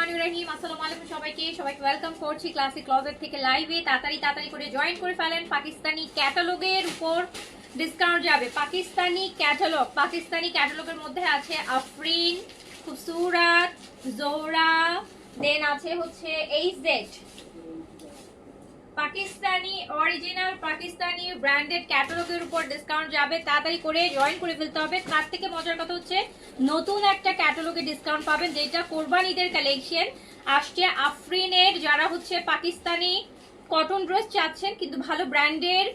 রহমানির রহিম। আসসালামু আলাইকুম সবাইকে ওয়েলকাম করছি ক্লাসিক ক্লজেট থেকে লাইভে। তাড়াতাড়ি করে জয়েন করে ফেলেন। পাকিস্তানি ক্যাটালগের উপর ডিসকাউন্ট যাবে। পাকিস্তানি ক্যাটালগের মধ্যে আছে আফরিন, খুবসুরত, জোহরা, দেন আছে হচ্ছে এইচজেড। পাকিস্তানি অরিজিনাল পাকিস্তানি ব্র্যান্ডেড ক্যাটালগের উপর ডিসকাউন্ট যাবে। তাড়াতাড়ি করে জয়েন করে ফেলতে হবে। তার থেকে মজার কথা হচ্ছে নতুন একটা ক্যাটালগে ডিসকাউন্ট পাবেন, যেটা কোরবান ঈদের কালেকশন আসছে আফরিনের। যারা হচ্ছে পাকিস্তানি কটন ড্রেস চাচ্ছেন কিন্তু ভালো ব্র্যান্ডের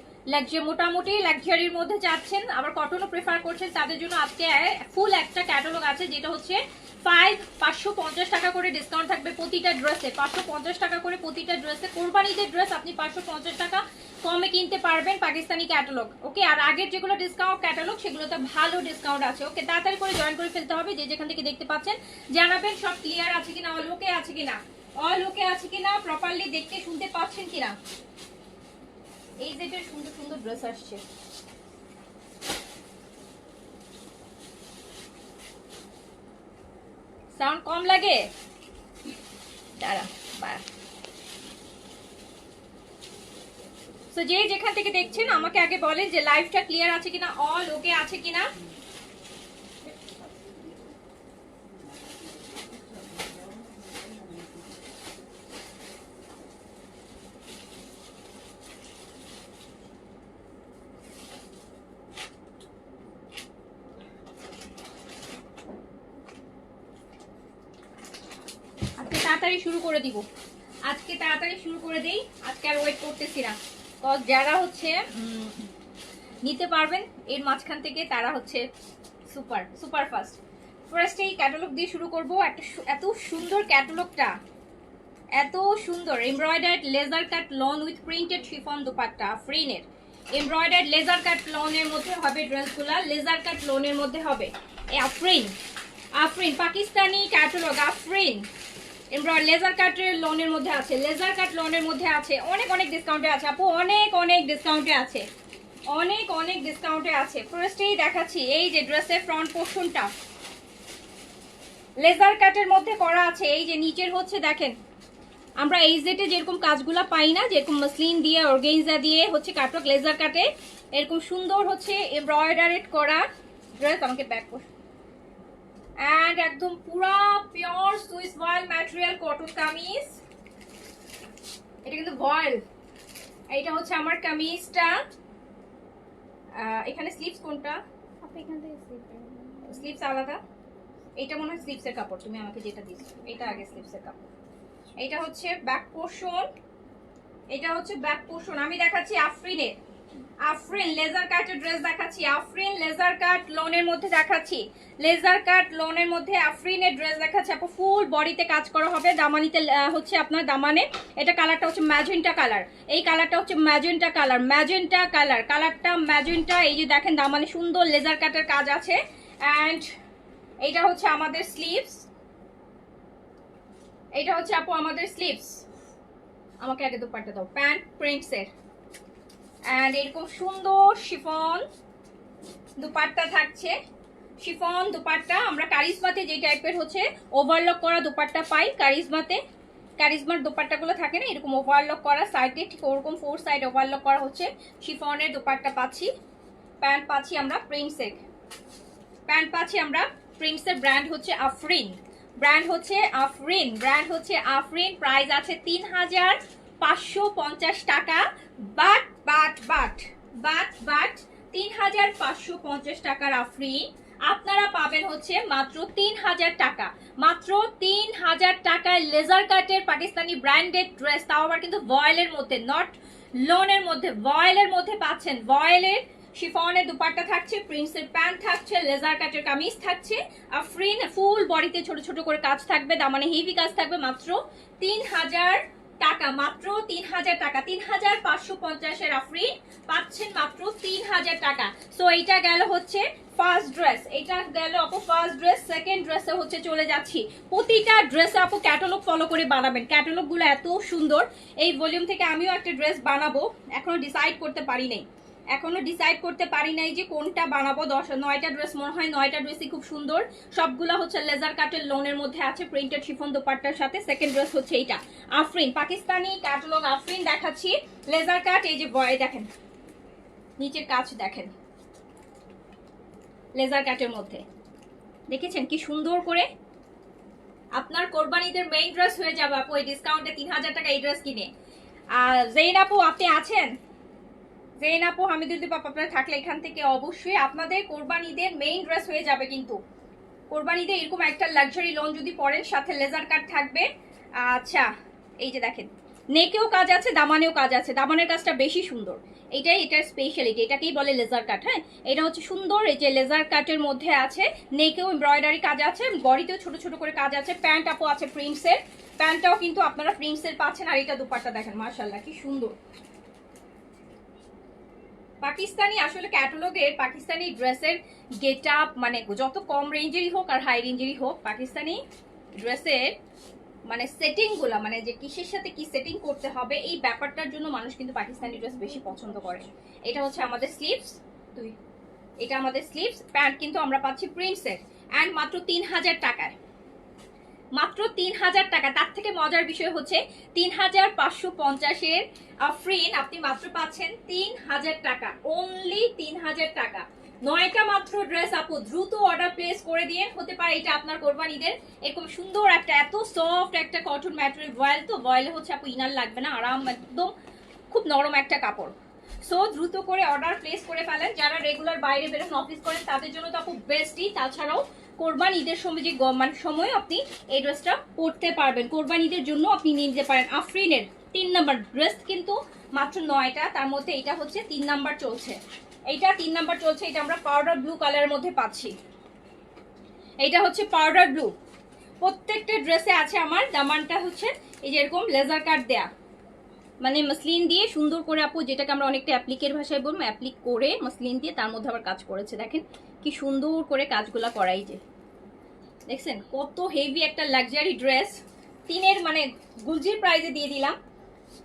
মোটামুটি লাক্সারির মধ্যে চাচ্ছেন, আবার কটনও প্রেফার করছেন, তাদের জন্য আজকে ফুল একটা ক্যাটালগ আছে, যেটা হচ্ছে 550 টাকা করে ডিসকাউন্ট থাকবে প্রতিটা ড্রেসে। 550 টাকা করে প্রতিটা ড্রেসে। কোরবানিদের ড্রেস আপনি 550 টাকা কমে কিনতে পারবেন পাকিস্তানি ক্যাটালগ। ওকে, আর আগের যেগুলো ডিসকাউন্ট ক্যাটালগ সেগুলোতে ভালো ডিসকাউন্ট আছে। ওকে, তাড়াতাড়ি করে জয়েন করে ফেলতে হবে। যে যেখান থেকে দেখতে পাচ্ছেন জানাবেন সব ক্লিয়ার আছে কিনা, অল ওকে আছে কিনা, প্রপারলি দেখতে শুনতে পাচ্ছেন কিনা। এই যে সুন্দর সুন্দর ড্রেস আসছে। সাউন্ড কম লাগে, দাঁড়া সো যে যেখান থেকে দেখছেন আমাকে আগে বলেন যে লাইভটা ক্লিয়ার আছে কিনা, অল ওকে আছে কিনা। তাড়াতাড়ি শুরু করে দিব, আজকে তাড়াতাড়ি শুরু করে দেই। আজকে আর ওয়েট করতেছি না। যারা হচ্ছে নিতে পারবেন এর মাঝখান থেকে তারা হচ্ছে সুপার ফাস্ট। ফার্স্টে এই ক্যাটালগ দিয়ে শুরু করব। এত সুন্দর ক্যাটালগটা, এত সুন্দর embroidered laser cut lawn with printed chiffon dupatta আফরিনের। এমব্রয়ডার্ড লেজার কাট লনের মধ্যে হবে ড্রেসগুলা, লেজার কাট লনের মধ্যে হবে। আফরিন পাকিস্তানি ক্যাটালগ আফরিন লেজার কাটের লোনের মধ্যে আছে, লেজার কাট লোনের মধ্যে আছে। অনেক ডিসকাউন্টে আছে আপু, অনেক ডিসকাউন্টে আছে, অনেক ডিসকাউন্টে আছে। ফার্স্টেই দেখাচ্ছি এই যে ড্রেসের ফ্রন্ট পোর্শনটা লেজার কাটের মধ্যে করা আছে। এই যে নিচের হচ্ছে দেখেন, আমরা এই জেটে যেরকম কাজগুলা পাই না, যেরকম মসলিন দিয়ে অর্গানজা দিয়ে হচ্ছে কাটক লেজার কাটে এরকম সুন্দর হচ্ছে এমব্রয়ডারেড করা ড্রেস। আমাকে ব্যাক করুন। এন্ড একদম পুরা পিওর সুইস ভয়েল ম্যাটেরিয়াল কটন কামিজ। এটা কিন্তু ভয়েল। এইটা হচ্ছে আমার কামিজটা। এখানে স্লিভস কোনটা? আপনি এখান থেকে স্লিভস আলাদা। এটা মনে হয় স্লিভসের কাপড়, তুমি আমাকে যেটা দিচ্ছ এটা আগে স্লিভসের কাপড়। এটা হচ্ছে ব্যাক পোর্শন, এটা হচ্ছে ব্যাক পোর্শন। আমি দেখাচ্ছি আফরিন লেজার কাটের ড্রেস দেখাচ্ছি। আফরিন লেজার কাট লোনের মধ্যে দেখাচ্ছি, লেজার কাট লোনের মধ্যে আফরিনের ড্রেস দেখাচ্ছি। আপু ফুল বডিতে কাজ করা হবে, দামানিতে হচ্ছে আপনার দামানে। এটা কালারটা হচ্ছে ম্যাজেন্টা কালার, এই কালারটা হচ্ছে ম্যাজেন্টা কালারটা ম্যাজেন্টা। এই যে দেখেন দামানে সুন্দর লেজার কাটের কাজ আছে। অ্যান্ড এইটা হচ্ছে আমাদের স্লিভস, এইটা হচ্ছে আপু আমাদের স্লিভস। আমাকে আগে দোপাট্টা দাও, প্যান্ট প্রিন্টসের। এন্ড এরকম সুন্দর শিফন দুপাট্টা থাকছে। শিফন দুপাট্টা আমরা কারিজমাতে যে টাইপের হচ্ছে ওভারলক করা দুপাট্টা পাই, কারিজমার দুপাট্টাগুলো থাকে না এরকম ওভারলক করা সাইডে, ঠিক ওরকম 4 সাইড ওভারলক করা হচ্ছে শিফনের দুপাট্টা পাচ্ছি। প্যান্ট পাচ্ছি আমরা প্রিন্টসের, ব্র্যান্ড হচ্ছে আফরিন, প্রাইস আছে 3550 টাকা। বাট 3550 টাকার আফরিন আপনারা পাবেন হচ্ছে মাত্র 3000 টাকা। মাত্র 3000 টাকায় লেজার কাটের পাকিস্তানি ব্র্যান্ডেড ড্রেস, তাও আবার কিন্তু ভয়েলের মধ্যে, নট লোনের মধ্যে, ভয়েলের মধ্যে পাচ্ছেন। ভয়েলের শিফনের দুপাট্টা থাকছে, প্রিন্টসের প্যান্ট থাকছে, লেজার কাটের কামিজ থাকছে। আফরিন ফুল বডিতে ছোট ছোট করে কাজ থাকবে, দামানে হেভি কাজ থাকবে। মাত্র 3000 টাকা, মাত্র 3000 টাকা। 3550 এর আফরিন পাচ্ছেন মাত্র 3000 টাকা। সো এইটা গেল হচ্ছে ফার্স্ট ড্রেস, এটা গেল আপু ফার্স্ট ড্রেস। সেকেন্ড ড্রেসে হচ্ছে চলে যাচ্ছি। প্রতিটা ড্রেসে আপু ক্যাটালগ ফলো করে বানাবেন, ক্যাটালগ গুলো এত সুন্দর। এই ভলিউম থেকে আমিও একটা ড্রেস বানাবো, এখনো ডিসাইড করতে পারি নাই। এখনো ডিসাইড করতে পারি নাই যে কোনটা বানাবো। 9টা ড্রেস মনে হয় 9টা ড্রেসই খুব সুন্দর, সবগুলা হচ্ছে লেজার কাটের লোনের মধ্যে আছে, প্রিন্টেড শিফন দোপাট্টার সাথে। সেকেন্ড ড্রেস হচ্ছে এইটা আফরিন, পাকিস্তানি ক্যাটালগ আফরিন দেখাচ্ছি। লেজার কাট, এই যে বয় দেখেন নিচের কাজ দেখেন, লেজার কাটের মধ্যে দেখেছেন কি সুন্দর করে। আপনার কোরবানিদের মেইন ড্রেস হয়ে যাবে আপু এই ডিসকাউন্টে 3000 টাকা এই ড্রেস কিনে। আর জেইন আপু আপনি আছেন? জেইন আপু হামিদুদ্দিন পাপা আপনারা থাকলে এখান থেকে অবশ্যই আপনাদের কোরবানিদের মেইন ড্রেস হয়ে যাবে। কিন্তু কোরবানিদের এরকম একটা লাক্সারি লোন যদি পরেন, সাথে লেজার কাট থাকবে। আচ্ছা এই যে দেখেন নেকেও কাজ আছে, দামানেও কাজ আছে, দামানের কাজটা বেশি সুন্দর, এটার স্পেশালিটি, এটাকেই বলে লেজার কাট। হ্যাঁ এটা হচ্ছে সুন্দর, এই যে লেজার কাটের মধ্যে আছে, নেকেও এমব্রয়ডারি কাজ আছে, বডিতেও ছোট ছোট করে কাজ আছে। প্যান্ট আপু আছে প্রিন্টসের, প্যান্টটাও কিন্তু আপনারা প্রিন্টসের পাচ্ছেন। আর এটা দুপাট্টা দেখেন মাশাআল্লাহ কি সুন্দর। পাকিস্তানি আসলে ক্যাটালগের পাকিস্তানি ড্রেসের গেট আপ মানে যত কম রেঞ্জেরই হোক আর হাই রেঞ্জেরই হোক, পাকিস্তানি ড্রেসের মানে সেটিং গুলা, মানে যে কিসের সাথে কি সেটিং করতে হবে এই ব্যাপারটার জন্য মানুষ কিন্তু পাকিস্তানি ড্রেস বেশি পছন্দ করে। এটা হচ্ছে আমাদের স্লিভস, এটা আমাদের স্লিভস। প্যান্ট কিন্তু আমরা পাচ্ছি প্রিন্টসের, অ্যান্ড মাত্র 3000 টাকায়, মাত্র 3000 টাকা। তার থেকে মজার বিষয় হচ্ছে 3550-এর আফরিন আপনি মাত্র পাচ্ছেন 3000 টাকা, অনলি 3000 টাকা। 9টা মাত্র ড্রেস আপু, দ্রুত অর্ডার প্লেস করে দিয়ে। হতে পারে এটা আপনার কোরবানিদের এরকম সুন্দর একটা এত সফট একটা কটন ম্যাটেরিয়াল, ভয়েল তো ভয়েলে হচ্ছে আপু ইনার লাগবে না, আরাম একদম খুব নরম একটা কাপড়। সো দ্রুত করে অর্ডার প্লেস করে ফেলেন। যারা রেগুলার বাইরে বেরোন অফিস করেন তাদের জন্য তো আপু বেস্টই। তাছাড়াও কোরবান ঈদের সময় যে সময় আপনি এই ড্রেসটা পরতে পারবেন, কোরবান ঈদের জন্য আপনি নিয়ে নিতে পারেন। আফরিনের 3 নাম্বার ড্রেস কিন্তু মাত্র 9টা, তার মধ্যে এটা হচ্ছে 3 নাম্বার চলছে, এইটা 3 নাম্বার চলছে। এটা আমরা পাউডার ব্লু কালারের মধ্যে পাচ্ছি, এইটা হচ্ছে পাউডার ব্লু। প্রত্যেকটা ড্রেসে আছে আমার দামানটা হচ্ছে এই যে এরকম লেজার কাট দেয়া, মানে মসলিন দিয়ে সুন্দর করে আপু, যেটাকে আমরা অনেকটা অ্যাপ্লিকের ভাষায় বলবো, অ্যাপ্লিক করে মসলিন দিয়ে তার মধ্যে আবার কাজ করেছে। দেখেন কি সুন্দর করে কাজগুলা করাই, যে দেখছেন কত হেভি একটা লাক্সারি ড্রেস। 3-এর মানে গুলজির প্রাইজে দিয়ে দিলাম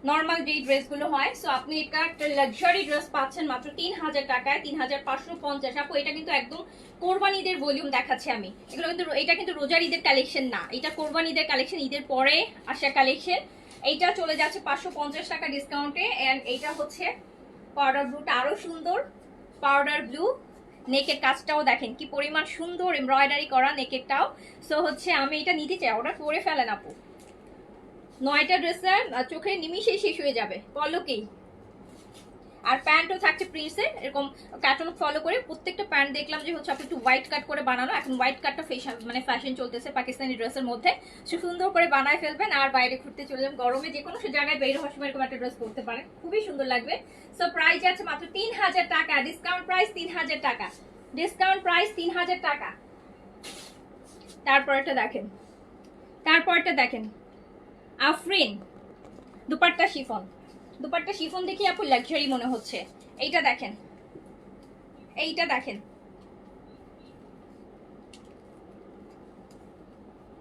নর্মাল যে ড্রেসগুলো হয়। সো আপনি এটা একটা লাক্সারি ড্রেস পাচ্ছেন মাত্র 3000 টাকায়, 3550 আপু। এটা কিন্তু একদম কোরবানিদের ভলিউম দেখাচ্ছে আমি, এগুলো কিন্তু এটা কিন্তু রোজার ঈদের কালেকশন না, এটা কোরবানিদের কালেকশন, ঈদের পরে আসা কালেকশন। এইটা চলে যাচ্ছে 550 টাকা ডিসকাউন্টে। এন্ড এইটা হচ্ছে পাউডার ব্লুটা আরো সুন্দর, পাউডার ব্লু। নেকের কাজটাও দেখেন কি পরিমাণ সুন্দর এমব্রয়ডারি করা নেকেরটাও। সো হচ্ছে আমি এটা নিতে চাই, অর্ডার করে ফেলেন আপু। 9টা ড্রেসের চোখের নিমিশেই শেষ হয়ে যাবে পলকেই। আর প্যান্টও থাকছে প্রিন্টসের, এরকম ক্যাটালগ ফলো করে প্রত্যেকটা প্যান্ট দেখলাম যে হচ্ছে আপনি একটু হোয়াইট কাট করে বানানো। এখন হোয়াইট কাটটা ফ্যাশন চলতেছে পাকিস্তানি ড্রেসের মধ্যে, সুন্দর করে বানায় ফেলবেন আর বাইরে ঘুরতে চলে যাবেন। গরমে যে কোনো জায়গায় বের হওয়ার সময় এরকম একটা ড্রেস পরতে পারেন, খুবই সুন্দর লাগবে। সো প্রাইস আছে মাত্র 3000 টাকা, ডিসকাউন্ট প্রাইস 3000 টাকা, ডিসকাউন্ট প্রাইস 3000 টাকা। তারপরটা দেখেন আফরিন দুপাট্টা শিফন, দুপাট্টা শিফন দেখি আপু লাক্সারি মনে হচ্ছে। এইটা দেখেন, এইটা দেখেন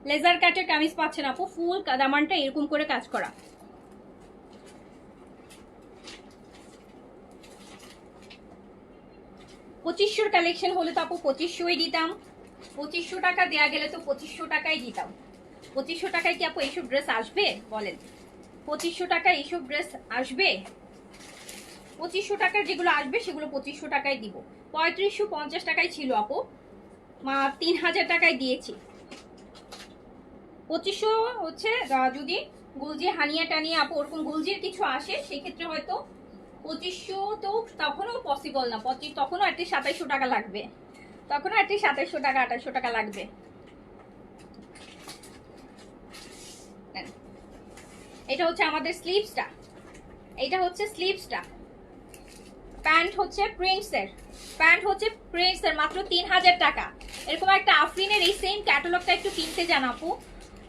লেজার কাটের কামিজ পাচ্ছেন আপু, ফুল দামানটা এরকম করে কাজ করা। পঁচিশশোর কালেকশন হলে তো আপু 2500ই দিতাম, 2500 টাকা দেয়া গেলে তো 2500 টাকাই দিতাম। 2500 টাকায় কি আপু এইসব ড্রেস আসবে বলেন? 2500 টাকায় এইসব ড্রেস আসবে? 2500 টাকার যেগুলো আসবে সেগুলো 2500 টাকায় দিব। 3550 টাকায় ছিল আপু, 3000 টাকায় দিয়েছি। 2500 হচ্ছে যদি গুলজি হানিয়া টানিয়া আপু ওরকম গুলজির কিছু আসে সেক্ষেত্রে হয়তো 2500 তো তখনও পসিবল না, তখনও অ্যাটলিস্ট 2700 টাকা লাগবে, তখনও অ্যাটলিস্ট 2700 টাকা 2800 টাকা লাগবে। এটা হচ্ছে আমাদের স্লিভসটা, এটা হচ্ছে স্লিভসটা। প্যান্ট হচ্ছে প্রিন্টসের, প্যান্ট হচ্ছে প্রিন্টসের মাত্র 3000 টাকা। এরকম একটা আফরিনের এই সেম ক্যাটালগটা একটু কিনতে যান আপু,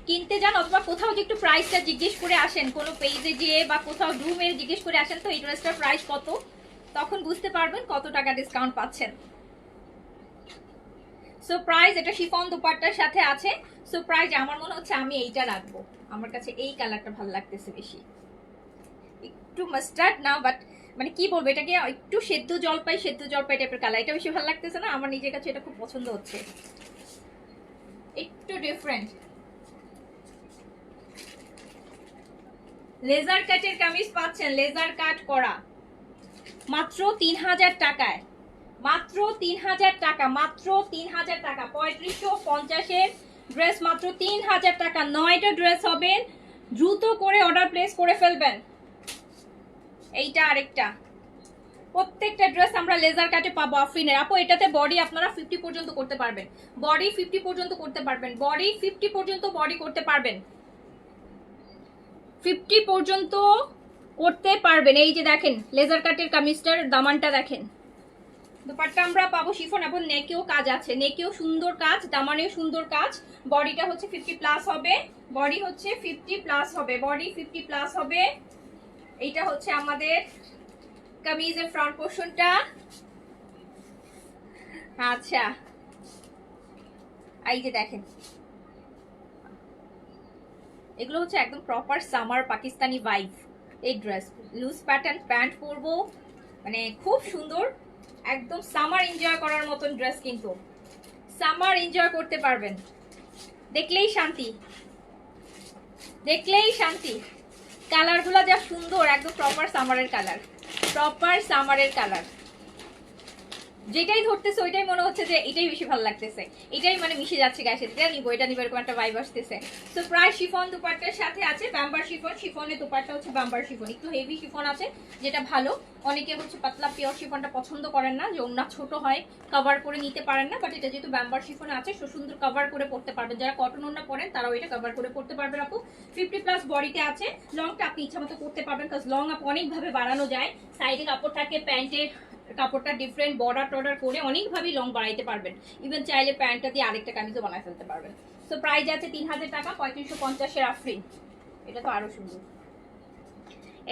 কিনতে যান, অথবা কোথাও যে একটু প্রাইসটা জিজ্ঞেস করে আসেন, কোনো পেজে যেয়ে বা কোথাও রুমে জিজ্ঞেস করে আসেন তো এই ড্রেসটার প্রাইস কত, তখন বুঝতে পারবেন কত টাকা ডিসকাউন্ট পাচ্ছেন। সো প্রাইস এটা শিফন দুপাট্টার সাথে আছে। সো প্রাইস আমার মনে হচ্ছে আমি এইটা রাখবো, আমার কাছে এই কালারটা ভালো লাগতেছে বেশি, একটু মাস্টার্ড না বাট মানে কি বলবো, এটাকে একটু সেদ্ধ জলপাই টাইপের কালার। এটা বেশি ভালো লাগতেছে না, আমার নিজের কাছে এটা খুব পছন্দ হচ্ছে, একটু ডিফারেন্ট। লেজার কাটের কামিজ পাচ্ছেন, লেজার কাট করা, মাত্র 3000 টাকায়, মাত্র 3000 টাকা, মাত্র 3000 টাকা। 3550-এর ড্রেস মাত্র 3000 টাকা। 9টা ড্রেস হবে, দ্রুত করে অর্ডার প্লেস করে ফেলবেন। এইটা আরেকটা, প্রত্যেকটা ড্রেস আমরা লেজার কাটে পাবো আফরিনের আপু। এটাতে বডি আপনারা 50 পর্যন্ত করতে পারবেন, বডি 50 পর্যন্ত করতে পারবেন, বডি 50 পর্যন্ত বডি করতে পারবেন, 50 পর্যন্ত করতে পারবেন। এই যে দেখেন লেজার কাটের কামিজটার দামানটা দেখেন। দুপাট্টা আমরা পাবো শিফন এবং নেকেও কাজ আছে, নেকেও সুন্দর কাজ, দামানেও সুন্দর কাজ। বডিটা হচ্ছে 50 প্লাস হবে, বডি হচ্ছে 50 প্লাস হবে, বডি 50 প্লাস হবে। এইটা হচ্ছে আমাদের কামিজের ফ্রন্ট পোর্শনটা। আচ্ছা এই যে দেখেন, এগুলো হচ্ছে একদম প্রপার সামার পাকিস্তানি ভাইব। এই ড্রেস লুজ প্যাটার্ন প্যান্ট পরবো, মানে খুব সুন্দর, একদম সামার এনজয় করার মতন ড্রেস, কিন্তু সামার এনজয় করতে পারবেন। দেখলেই শান্তি, দেখলেই শান্তি। কালারগুলো যা সুন্দর, একদম প্রপার সামারের কালার, প্রপার সামারের কালার। যেটাই ধরতেছে ওইটাই মনে হচ্ছে যে এটাই বেশি ভালো লাগতেছে, এটাই মানে মিশে যাচ্ছে গায়ে সাথে, এটা নিবো এটা নিবো, এরকম একটা ভাইব আসতেছে। তো প্রায় শিফন দুপাট্টার সাথে আছে বাম্বার শিফন, শিফনের দুপাট্টা হচ্ছে বাম্বার শিফন, একটু হেভি শিফন আছে যেটা ভালো। অনেকে হচ্ছে পাতলা পিওর শিফনটা পছন্দ করেন না, যে ওড়না ছোট হয় কভার করে নিতে পারেন না, বাট এটা যেহেতু বাম্বার শিফন আছে সুন্দর কভার করে পড়তে পারবেন। যারা কটন ওড়না পরেন তারাও এটা কভার করে পড়তে পারবেন আপু। 50 প্লাস বডিতে আছে, লংটা আপনি ইচ্ছা মতো করতে পারবেন, কারণ লং আপ অনেকভাবে বাড়ানো যায়। সাইডে কাপড়টাকে প্যান্টের কাপড়টা ডিফারেন্ট বর্ডার টর্ডার করে অনেকভাবেই লং বাড়াইতে পারবেন। ইভেন চাইলে প্যান্টটা দিয়ে আরেকটা কামিজও বানায় ফেলতে পারবেন। তো প্রাইস আছে 3000 টাকা, 3550-এর আফরিন। এটা তো আরো সুন্দর।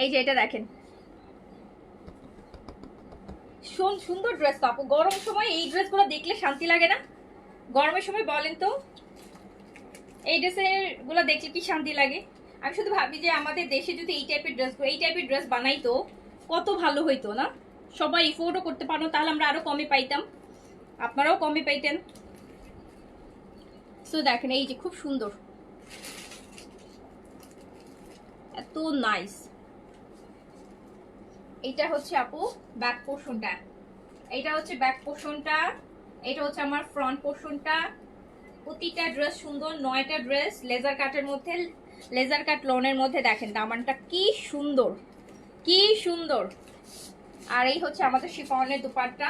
এই যে এটা দেখেন, সুন্দর ড্রেস তো আপু। গরম সময় এই ড্রেসগুলো দেখলে শান্তি লাগে না? গরমের সময় বলেন তো এই ড্রেসের গুলো দেখলে কি শান্তি লাগে? আমি শুধু ভাবি যে আমাদের দেশে যদি এই টাইপের ড্রেস বানাইতো কত ভালো হইতো না? সবাই এফোর্ডও করতে পারো, তাহলে আমরা আরো কমে পাইতাম, আপনারাও কমে পাইতেন। সো দেখেন এই যে খুব সুন্দর, এত নাইস। এটা হচ্ছে আপু ব্যাক পোর্শনটা, এটা হচ্ছে ব্যাক পোর্শনটা, এটা হচ্ছে আমার ফ্রন্ট পোর্শনটা। প্রতিটা ড্রেস সুন্দর, 9টা ড্রেস লেজার কাটের মধ্যে, লেজার কাট লনের মধ্যে। দেখেন দামানটা কি সুন্দর, কি সুন্দর। আর এই হচ্ছে আমাদের শিফনের দুপাট্টা,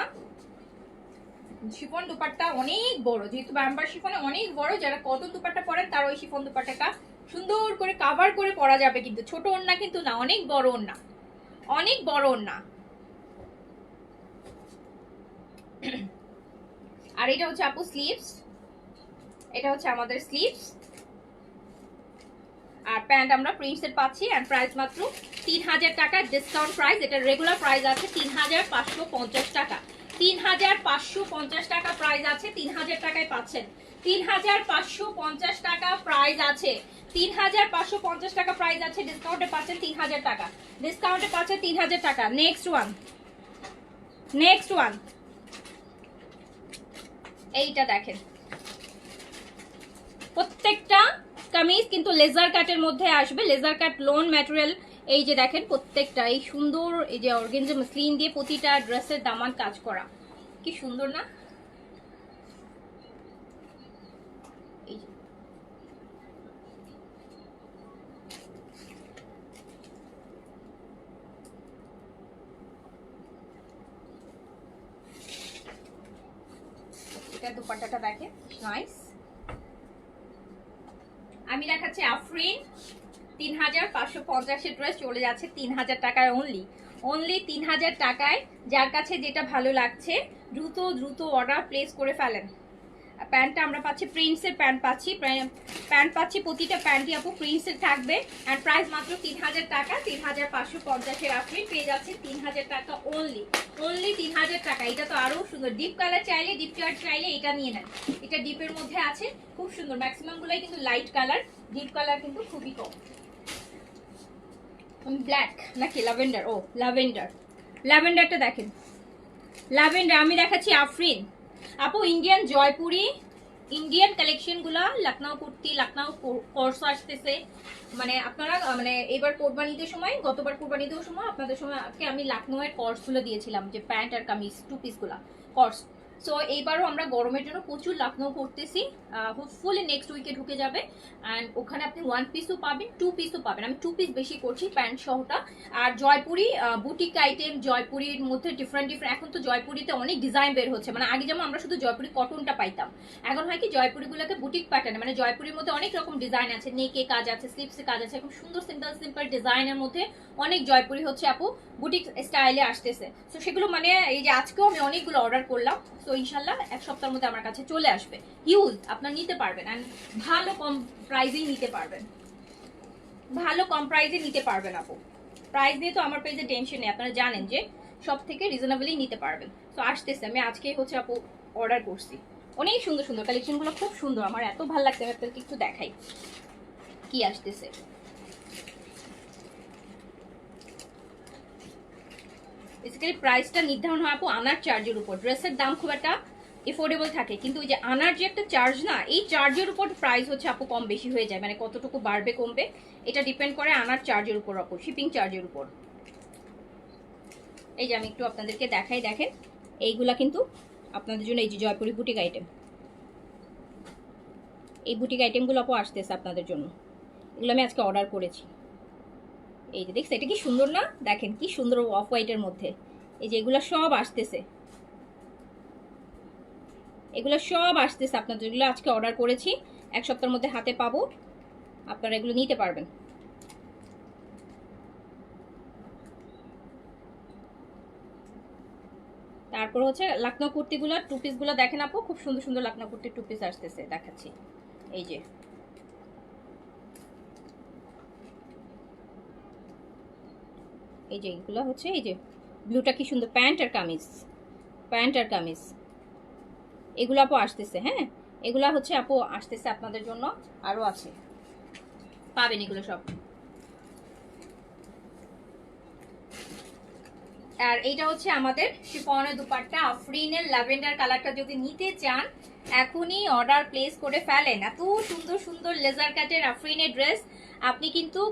শিফন দুপাট্টা অনেক বড়, যেহেতু বাম্বার শিফনে অনেক বড়, যারা কটন দুপাট্টা পরেন তারা ওই শিফন দুপাট্টাটা সুন্দর করে কভার করে পরা যাবে, কিন্তু ছোট ওড়না কিন্তু না, অনেক বড় ওড়না, অনেক বড় ওড়না। আর এটা হচ্ছে আপু স্লিভস, এটা হচ্ছে আমাদের স্লিভস। আর প্যান্ট আমরা প্রিন্টসের পাচ্ছি, আর প্রাইস মাত্র 3000 টাকা, ডিসকাউন্ট প্রাইস। এটা রেগুলার প্রাইস আছে 3550 টাকা, 3550 টাকা প্রাইস আছে, 3000 টাকায় পাচ্ছেন। 3550 টাকা প্রাইস আছে, 3550 টাকা প্রাইস আছে, ডিসকাউন্টে পাচ্ছেন 3000 টাকা, ডিসকাউন্টে পাচ্ছেন 3000 টাকা। নেক্সট ওয়ান, নেক্সট ওয়ান, এইটা দেখেন, প্রত্যেকটা কামিজ কিন্তু লেজার কাটের মধ্যে আসবে, লেজার কাট লোন ম্যাটেরিয়াল। এই যে দেখেন প্রত্যেকটা এই সুন্দর, এই যে অর্গানজা মসলিন দিয়ে প্রতিটা ড্রেসের দামান কাজ করা, কি সুন্দর না? এই যে এটা দুপাট্টাটা দেখেন নাইস। আমি দেখাচ্ছি আফরিন 3550-এর ড্রেস চলে যাচ্ছে 3000 টাকায়, অনলি অনলি 3000 টাকায়। যার কাছে যেটা ভালো লাগছে দ্রুত দ্রুত অর্ডার প্লেস করে ফেলেন। প্যান্টটা আমরা পাচ্ছি প্রিন্টসের প্যান্ট পাচ্ছি, প্যান্ট পাচ্ছি প্রতিটা প্যান্টই আপু প্রিন্টসের থাকবে। আর প্রাইস মাত্র 3000 টাকা, 3550-এর আফরিন পেয়ে যাচ্ছে 3000 টাকা অনলি, অনলি 3000 টাকা। এটা তো আরো সুন্দর, ডিপ কালার চাইলে, ডিপ কালার চাইলে এটা নিয়ে নেন, এটা ডিপের মধ্যে আছে, খুব সুন্দর। ম্যাক্সিমাম গুলাই কিন্তু লাইট কালার, ডিপ কালার কিন্তু খুবই কম। ব্ল্যাক নাকি ল্যাভেন্ডার? ও ল্যাভেন্ডার, ল্যাভেন্ডারটা দেখেন, ল্যাভেন্ডার। আমি দেখাচ্ছি আফরিন আপু, ইন্ডিয়ান জয়পুরি, ইন্ডিয়ান কালেকশন গুলা, লখনৌ কুর্তি, লখনৌ কোর্স আসতেছে। মানে আপনারা মানে এবার কোরবানিদের সময়, গতবার কোরবানিদের সময় আপনাদের সময় আমি লখনৌ এর কোর্স গুলো দিয়েছিলাম, যে প্যান্ট আর কামিজ 2 পিস গুলা কোর্স। সো এইবারও আমরা গরমের জন্য প্রচুর লখনৌ করতেছি, হোপফুলি নেক্সট উইকে ঢুকে যাবে। অ্যান্ড ওখানে আপনি 1 পিসও পাবেন, 2 পিসও পাবেন। আমি 2 পিস বেশি করছি প্যান্ট সহটা। আর জয়পুরি বুটিক আইটেম, জয়পুরির মধ্যে ডিফারেন্ট ডিফারেন্ট, এখন তো জয়পুরিতে অনেক ডিজাইন বের হচ্ছে। মানে আগে যেমন আমরা শুধু জয়পুরি কটনটা পাইতাম, এখন হয় কি জয়পুরিগুলোকে বুটিক প্যাটার্নে, মানে জয়পুরির মধ্যে অনেক রকম ডিজাইন আছে, নেকে কাজ আছে, স্লিপসে কাজ আছে, খুব সুন্দর সিম্পল সিম্পল ডিজাইনের মধ্যে অনেক জয়পুরি হচ্ছে আপু বুটিক স্টাইলে আসতেছে। তো সেগুলো মানে এই যে আজকেও আমি অনেকগুলো অর্ডার করলাম, তো ইনশাল্লাহ এক সপ্তাহের মধ্যে আমার কাছে চলে আসবে। ইউজ আপনার নিতে পারবেন, অ্যান্ড ভালো কম প্রাইসেই নিতে পারবেন, ভালো কম প্রাইসে নিতে পারবেন আপু। প্রাইস নিয়ে তো আমার পেজে টেনশন নেই, আপনারা জানেন যে সব থেকে রিজনেবলি নিতে পারবেন। তো আসতেছে, আমি আজকেই হচ্ছে আপু অর্ডার করছি। অনেক সুন্দর সুন্দর কালেকশনগুলো, খুব সুন্দর, আমার এত ভালো লাগছে। আমি আপনাদেরকে একটু দেখাই কি আসতেছে। বেসিক্যালি প্রাইসটা নির্ধারণ হয় আপু আনার চার্জের উপর। ড্রেসের দাম খুব একটা এফোর্ডেবল থাকে, কিন্তু ওই যে আনার যে একটা চার্জ না, এই চার্জের উপর প্রাইস হচ্ছে আপু কম বেশি হয়ে যায়, মানে কতটুকু বাড়বে কমবে এটা ডিপেন্ড করে আনার চার্জের উপর আপু, শিপিং চার্জের উপর। এই যে আমি একটু আপনাদেরকে দেখাই, দেখেন এইগুলা কিন্তু আপনাদের জন্য, এই যে জয়পুরি বুটিক আইটেম, এই বুটিক আইটেমগুলো আপু আসতেছে আপনাদের জন্য। এগুলো আমি আজকে অর্ডার করেছি। এই যে দেখছে, এটা কি সুন্দর না? দেখেন কি সুন্দর অফ হোয়াইটের মধ্যে। এই যে এগুলো সব আসতেছে, এগুলো সব আসতেছে আপনাদের, যেগুলো আজকে অর্ডার করেছি এক সপ্তাহের মধ্যে হাতে পাবো, আপনারা এগুলো নিতে পারবেন। তারপর হচ্ছে লখনৌ কুর্তিগুলো 2 পিসগুলো দেখেন আপু, খুব সুন্দর সুন্দর লখনৌ কুর্তি 2 পিস আসতেছে, দেখাচ্ছি। এই যে এই যে এগুলো হচ্ছে, এই যে ব্লুটা কি সুন্দর, প্যান্ট আর কামিজ, প্যান্ট আর কামিজ এগুলো আপু আসতেছে। হ্যাঁ, এগুলা হচ্ছে আপু আসতেছে আপনাদের জন্য, আরো আছে, পাবেন এগুলো সব। আর এইটা হচ্ছে আমাদের শিফনের দুপাট্টা, আফরিনের ল্যাভেন্ডার কালারটা যদি নিতে চান এখনই অর্ডার প্লেস করে ফেলেন। এত সুন্দর সুন্দর লেজার কাটের আফরিনের ড্রেস, আপনি কিন্তু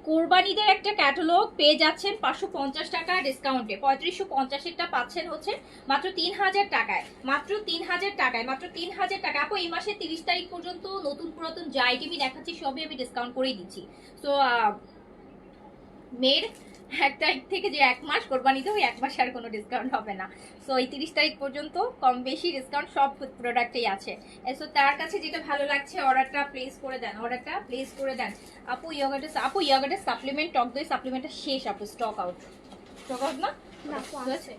কোরবানিদের একটা ক্যাটালগ পেয়ে যাচ্ছেন 550 টাকা ডিসকাউন্টে। 3550-এরটা পাচ্ছেন হচ্ছে মাত্র 3000 টাকায়, মাত্র 3000 টাকায়, মাত্র 3000 টাকা। আপু এই মাসের 30 তারিখ পর্যন্ত নতুন পুরাতন যা আইটেমই দেখাচ্ছি সবই আমি ডিসকাউন্ট করেই দিচ্ছি। তো মেয়ের 1 তারিখ থেকে যে 1 মাস কোরবানিতে, ওই 1 মাস আর কোনো ডিসকাউন্ট হবে না। সো এই 30 তারিখ পর্যন্ত কম বেশি ডিসকাউন্ট সব প্রোডাক্টেই আছে। সো তার কাছে যেটা ভালো লাগছে অর্ডারটা প্লেস করে দেন, অর্ডারটা প্লেস করে দেন। আপু ইয়াগার্টের সাপ্লিমেন্ট, টক দই সাপ্লিমেন্টটা শেষ আপু, স্টক আউট। স্টক আউট না, না আছে,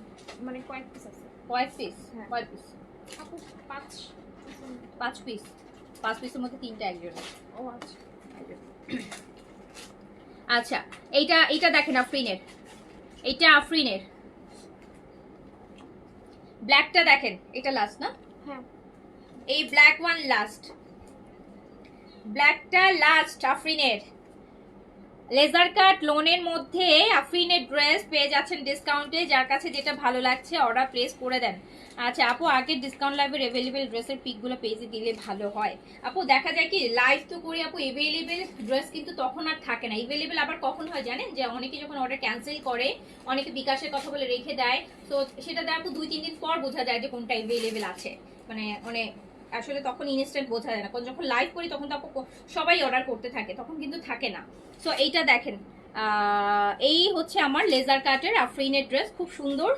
মানে কয়েক পিস আছে। কয়েক পিস? কয়েক পিস আপু 5 পিস, 5 পিসের মধ্যে 3টা একজনের। ও আচ্ছা। আচ্ছা এইটা দেখেন আফরিনের, এইটা আফরিনের ব্ল্যাকটা দেখেন, এটা লাস্ট না? হ্যাঁ, এই ব্ল্যাক ওয়ান লাস্ট, ব্ল্যাকটা লাস্ট আফরিনের। লেজার কাট লোনের মধ্যে আফরিনের ড্রেস পেয়ে যাচ্ছেন ডিসকাউন্টে, যার কাছে যেটা ভালো লাগছে অর্ডার প্লেস করে দেন। আচ্ছা আপু, আগের ডিসকাউন্ট লাইভের অ্যাভেলেবেল ড্রেসের পিকগুলো পেজে দিলে ভালো হয়। আপু দেখা যায় কি লাইভ তো করি আপু, অ্যাভেলেবেল ড্রেস কিন্তু তখন আর থাকে না। অ্যাভেলেবেল আবার কখন হয় জানেন, যে অনেকে যখন অর্ডার ক্যান্সেল করে, অনেকে বিকাশের কথা বলে রেখে দেয়, তো সেটা দেয় আপু 2-3 দিন পর বোঝা যায় যে কোনটা অ্যাভেলেবেল আছে। মানে আসলে তখন ইনস্ট্যান্ট বোঝা যায় না, কারণ যখন লাইভ করি তখন তো আপু সবাই অর্ডার করতে থাকে, তখন কিন্তু থাকে না। সো এইটা দেখেন, এই হচ্ছে আমার লেজার কাটের আফরিনের ড্রেস, খুব সুন্দর।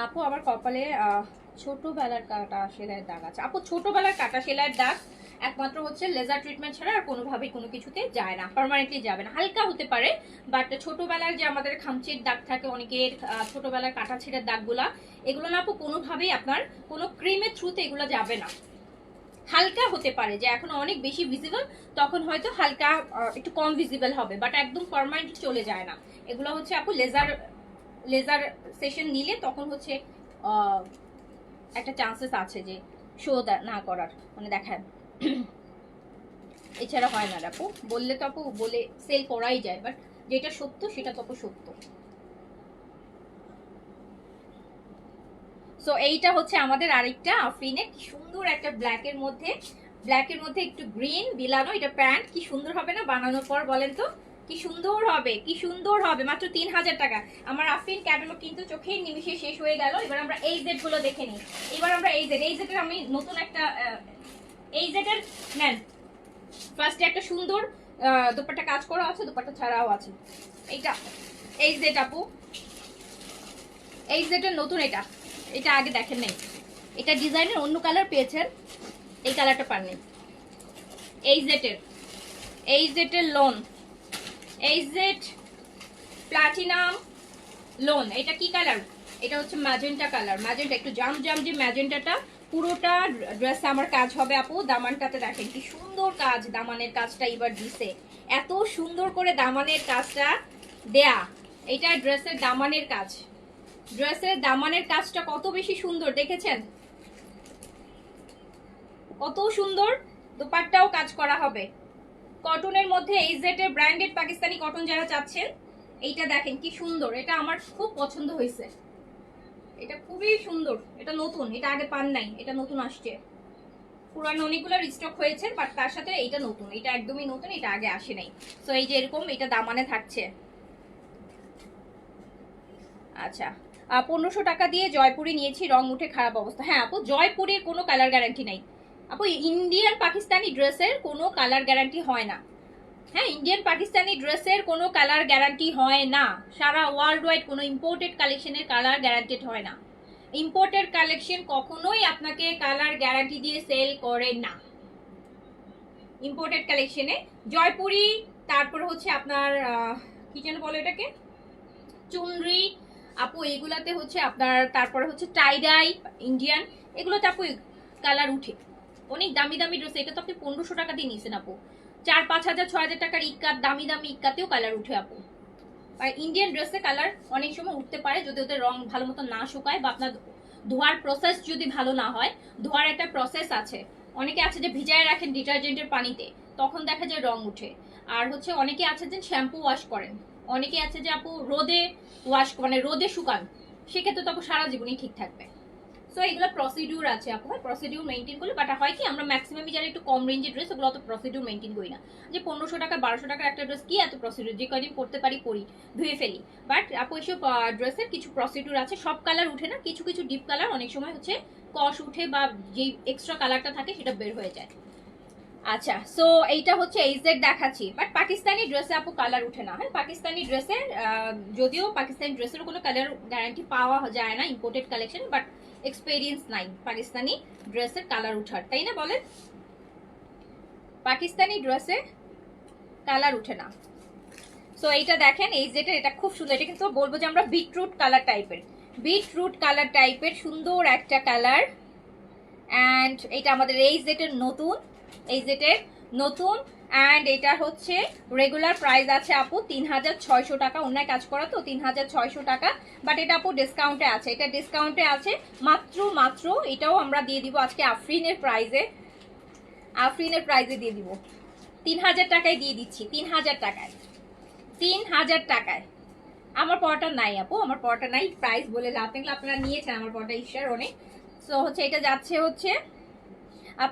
আপু আমার কপালে ছোটবেলার কাটা সেলাইয়ের দাগ আছে আপু, ছোটবেলার কাটা সেলাইয়ের দাগ একমাত্র হচ্ছে লেজার ট্রিটমেন্ট ছাড়া আর কোনোভাবেই কোনো কিছুতে যায় না, পার্মানেন্টলি যাবে না। হালকা হতে পারে, বাট ছোটবেলার যে আমাদের খামচির দাগ থাকে অনেকের, ছোটবেলার কাটা ছেঁড়ার দাগগুলা, এগুলো না আপু কোনোভাবেই আপনার কোনো ক্রিমের থ্রুতে এগুলো যাবে না। হালকা হতে পারে, যে এখন অনেক বেশি ভিজিবল, তখন হয়তো হালকা একটু কম ভিজিবল হবে, বাট একদম পার্মানেন্ট চলে যায় না। এগুলো হচ্ছে আপু লেজার সেশন নিলে তখন হচ্ছে একটা চান্সেস আছে যে শো না করার, মানে দেখায়, এছাড়া হয় না আপু। বললে তো আপু বলে সেল করাই যায়, বাট যেটা সত্য সেটা তো আপু সত্য। সো এইটা হচ্ছে আমাদের আরেকটা আফরিনের, কি সুন্দর একটা ব্ল্যাকের মধ্যে একটু গ্রিন বিলানো, এটা প্যান্ট কি সুন্দর হবে না বানানোর পর, বলেন তো কি সুন্দর হবে, কি সুন্দর হবে, মাত্র 3000 টাকা। আমার আফরিন ক্যাটালগ কিন্তু চোখের নিমিষে শেষ হয়ে গেল। এবার আমরা এই জেড গুলো দেখে নিই। এবার আমরা এই জেডের আমি নতুন একটা এই জেডের নেন, ফার্স্টে একটা সুন্দর দুপাট্টা কাজ করা আছে, দুপাট্টা ছাড়াও আছে। এইটা এই জেড আপু, এই জেডের নতুন, এটা এটা আগে দেখেন নাই, এটা ডিজাইনের অন্য কালার পেয়েছেন, এই কালারটা পাননি। এই জেটের লোন, এই জেড প্লাটিনাম লোন, এটা কি কালার, এটা হচ্ছে ম্যাজেন্টা কালার, ম্যাজেন্টা একটু জাম জাম যে ম্যাজেন্টাটা, পুরোটা ড্রেসে আমার কাজ হবে আপু। দামানটাতে দেখেন কি সুন্দর কাজ, দামানের কাজটা এবার দিছে, এত সুন্দর করে দামানের কাজটা দেয়া। এটা ড্রেসের দামানের কাজ, ড্রেসের দামানের কাজটা কত বেশি সুন্দর দেখেছেন, কত সুন্দর। দোপাট্টাও কাজ করা হবে কটনের মধ্যে, এই জেটের ব্র্যান্ডেড পাকিস্তানি কটন যারা চাচ্ছেন, এইটা দেখেন কি সুন্দর, এটা আমার খুব পছন্দ হয়েছে, এটা খুবই সুন্দর, এটা নতুন, এটা আগে পান নাই, এটা নতুন আসছে, পুরানো অনেকগুলো রিস্টক হয়েছে বাট তার সাথে এইটা নতুন, এটা একদমই নতুন, এটা আগে আসে নাই। সো এই যে এরকম এটা দামানে থাকছে। আচ্ছা 1500 টাকা দিয়ে জয়পুরি নিয়েছি, রং উঠে খারাপ অবস্থা। হ্যাঁ আপু, জয়পুরের কোনো কালার গ্যারান্টি নাই আপু, ইন্ডিয়ান পাকিস্তানি ড্রেসের কোনো কালার গ্যারান্টি হয় না। হ্যাঁ, ইন্ডিয়ান পাকিস্তানি ড্রেসের কোনো কালার গ্যারান্টি হয় না, সারা ওয়ার্ল্ড ওয়াইড কোনো ইম্পোর্টেড কালেকশনের কালার গ্যারান্টেড হয় না। ইম্পোর্টেড কালেকশন কখনোই আপনাকে কালার গ্যারান্টি দিয়ে সেল করে না। ইম্পোর্টেড কালেকশনে জয়পুরি, তারপর হচ্ছে আপনার কি যেন বলে এটাকে, চুনরি আপু, এগুলাতে হচ্ছে আপনার, তারপরে হচ্ছে টাইডাই ইন্ডিয়ান, এগুলোতে আপু কালার উঠে। অনেক দামি দামি ড্রেস, এটা তো আপনি 1500 টাকা দিয়ে নিয়েছেন আপু, 4000 5000 6000 টাকার ইক্কাত, দামি দামি ইক্কাতেও কালার উঠে আপু। আর ইন্ডিয়ান ড্রেসে কালার অনেক সময় উঠতে পারে যদি ওদের রং ভালো মতো না শুকায়, বা আপনার ধোয়ার প্রসেস যদি ভালো না হয়। ধোয়ার একটা প্রসেস আছে, অনেকে আছে যে ভিজায় রাখেন ডিটারজেন্টের পানিতে, তখন দেখা যায় রং উঠে। আর হচ্ছে অনেকে আছে যে শ্যাম্পু ওয়াশ করেন, অনেকে আছে যে আপু রোদে ওয়াশ, মানে রোদে শুকান, সেক্ষেত্রে তো আপু সারা জীবনই ঠিক থাকবে। সো এগুলো প্রসিডিউর আছে আপু, প্রসিডিউর মেনটেন করলে। বাট হয় কি, আমরা ম্যাক্সিমামই যারা একটু কম রেঞ্জের ড্রেস, ওগুলো অত প্রসিডিউর মেনটেন করি না। যে 1500 টাকা 1200 টাকার একটা ড্রেস কি এত প্রসিডিউর, যে কদিন পড়তে পারি পরি, ধুয়ে ফেলি। বাট আপু এসব ড্রেসের কিছু প্রসিডিউর আছে, সব কালার উঠে না, কিছু কিছু ডিপ কালার অনেক সময় হচ্ছে কস উঠে, বা যেই এক্সট্রা কালারটা থাকে সেটা বের হয়ে যায়। আচ্ছা, সো এইটা হচ্ছে এইজেড দেখাচ্ছি, বাট পাকিস্তানি ড্রেসে আপু কালার উঠে না। হ্যাঁ, পাকিস্তানি ড্রেসের যদিও পাকিস্তানি ড্রেসের কোনো কালার গ্যারান্টি পাওয়া যায় না, ইম্পোর্টেড কালেকশন, বাট এক্সপেরিয়েন্স নাই পাকিস্তানি ড্রেসের কালার উঠার, তাই না বলেন? পাকিস্তানি ড্রেসে কালার উঠে না। সো এইটা দেখেন, এই যেটা, এটা খুব সুন্দর, এটা কিন্তু বলবো যে আমরা বিটরুট কালার টাইপের, বিটরুট কালার টাইপের সুন্দর একটা কালার। অ্যান্ড এটা আমাদের এই জেটের নতুন, এই জেটের নতুন। অ্যান্ড এটা হচ্ছে রেগুলার প্রাইস আছে আপু 3600 টাকা, অন্যায় কাজ করা তো 3600 টাকা, বাট এটা আপু ডিসকাউন্টে আছে, এটা ডিসকাউন্টে আছে মাত্র এটাও আমরা দিয়ে দিব আজকে আফরিনের প্রাইজে, আফরিনের প্রাইজে দিয়ে দিব 3000 টাকায় দিয়ে দিচ্ছি, 3000 টাকায়, 3000 টাকায়। আমার পড়াটা নাই আপু, আমার পড়াটা নাই, প্রাইস বলে লাভ নেই, আপনারা নিয়েছেন আমার পড়াটা ঈশ্বর অনেক। সো হচ্ছে এটা যাচ্ছে হচ্ছে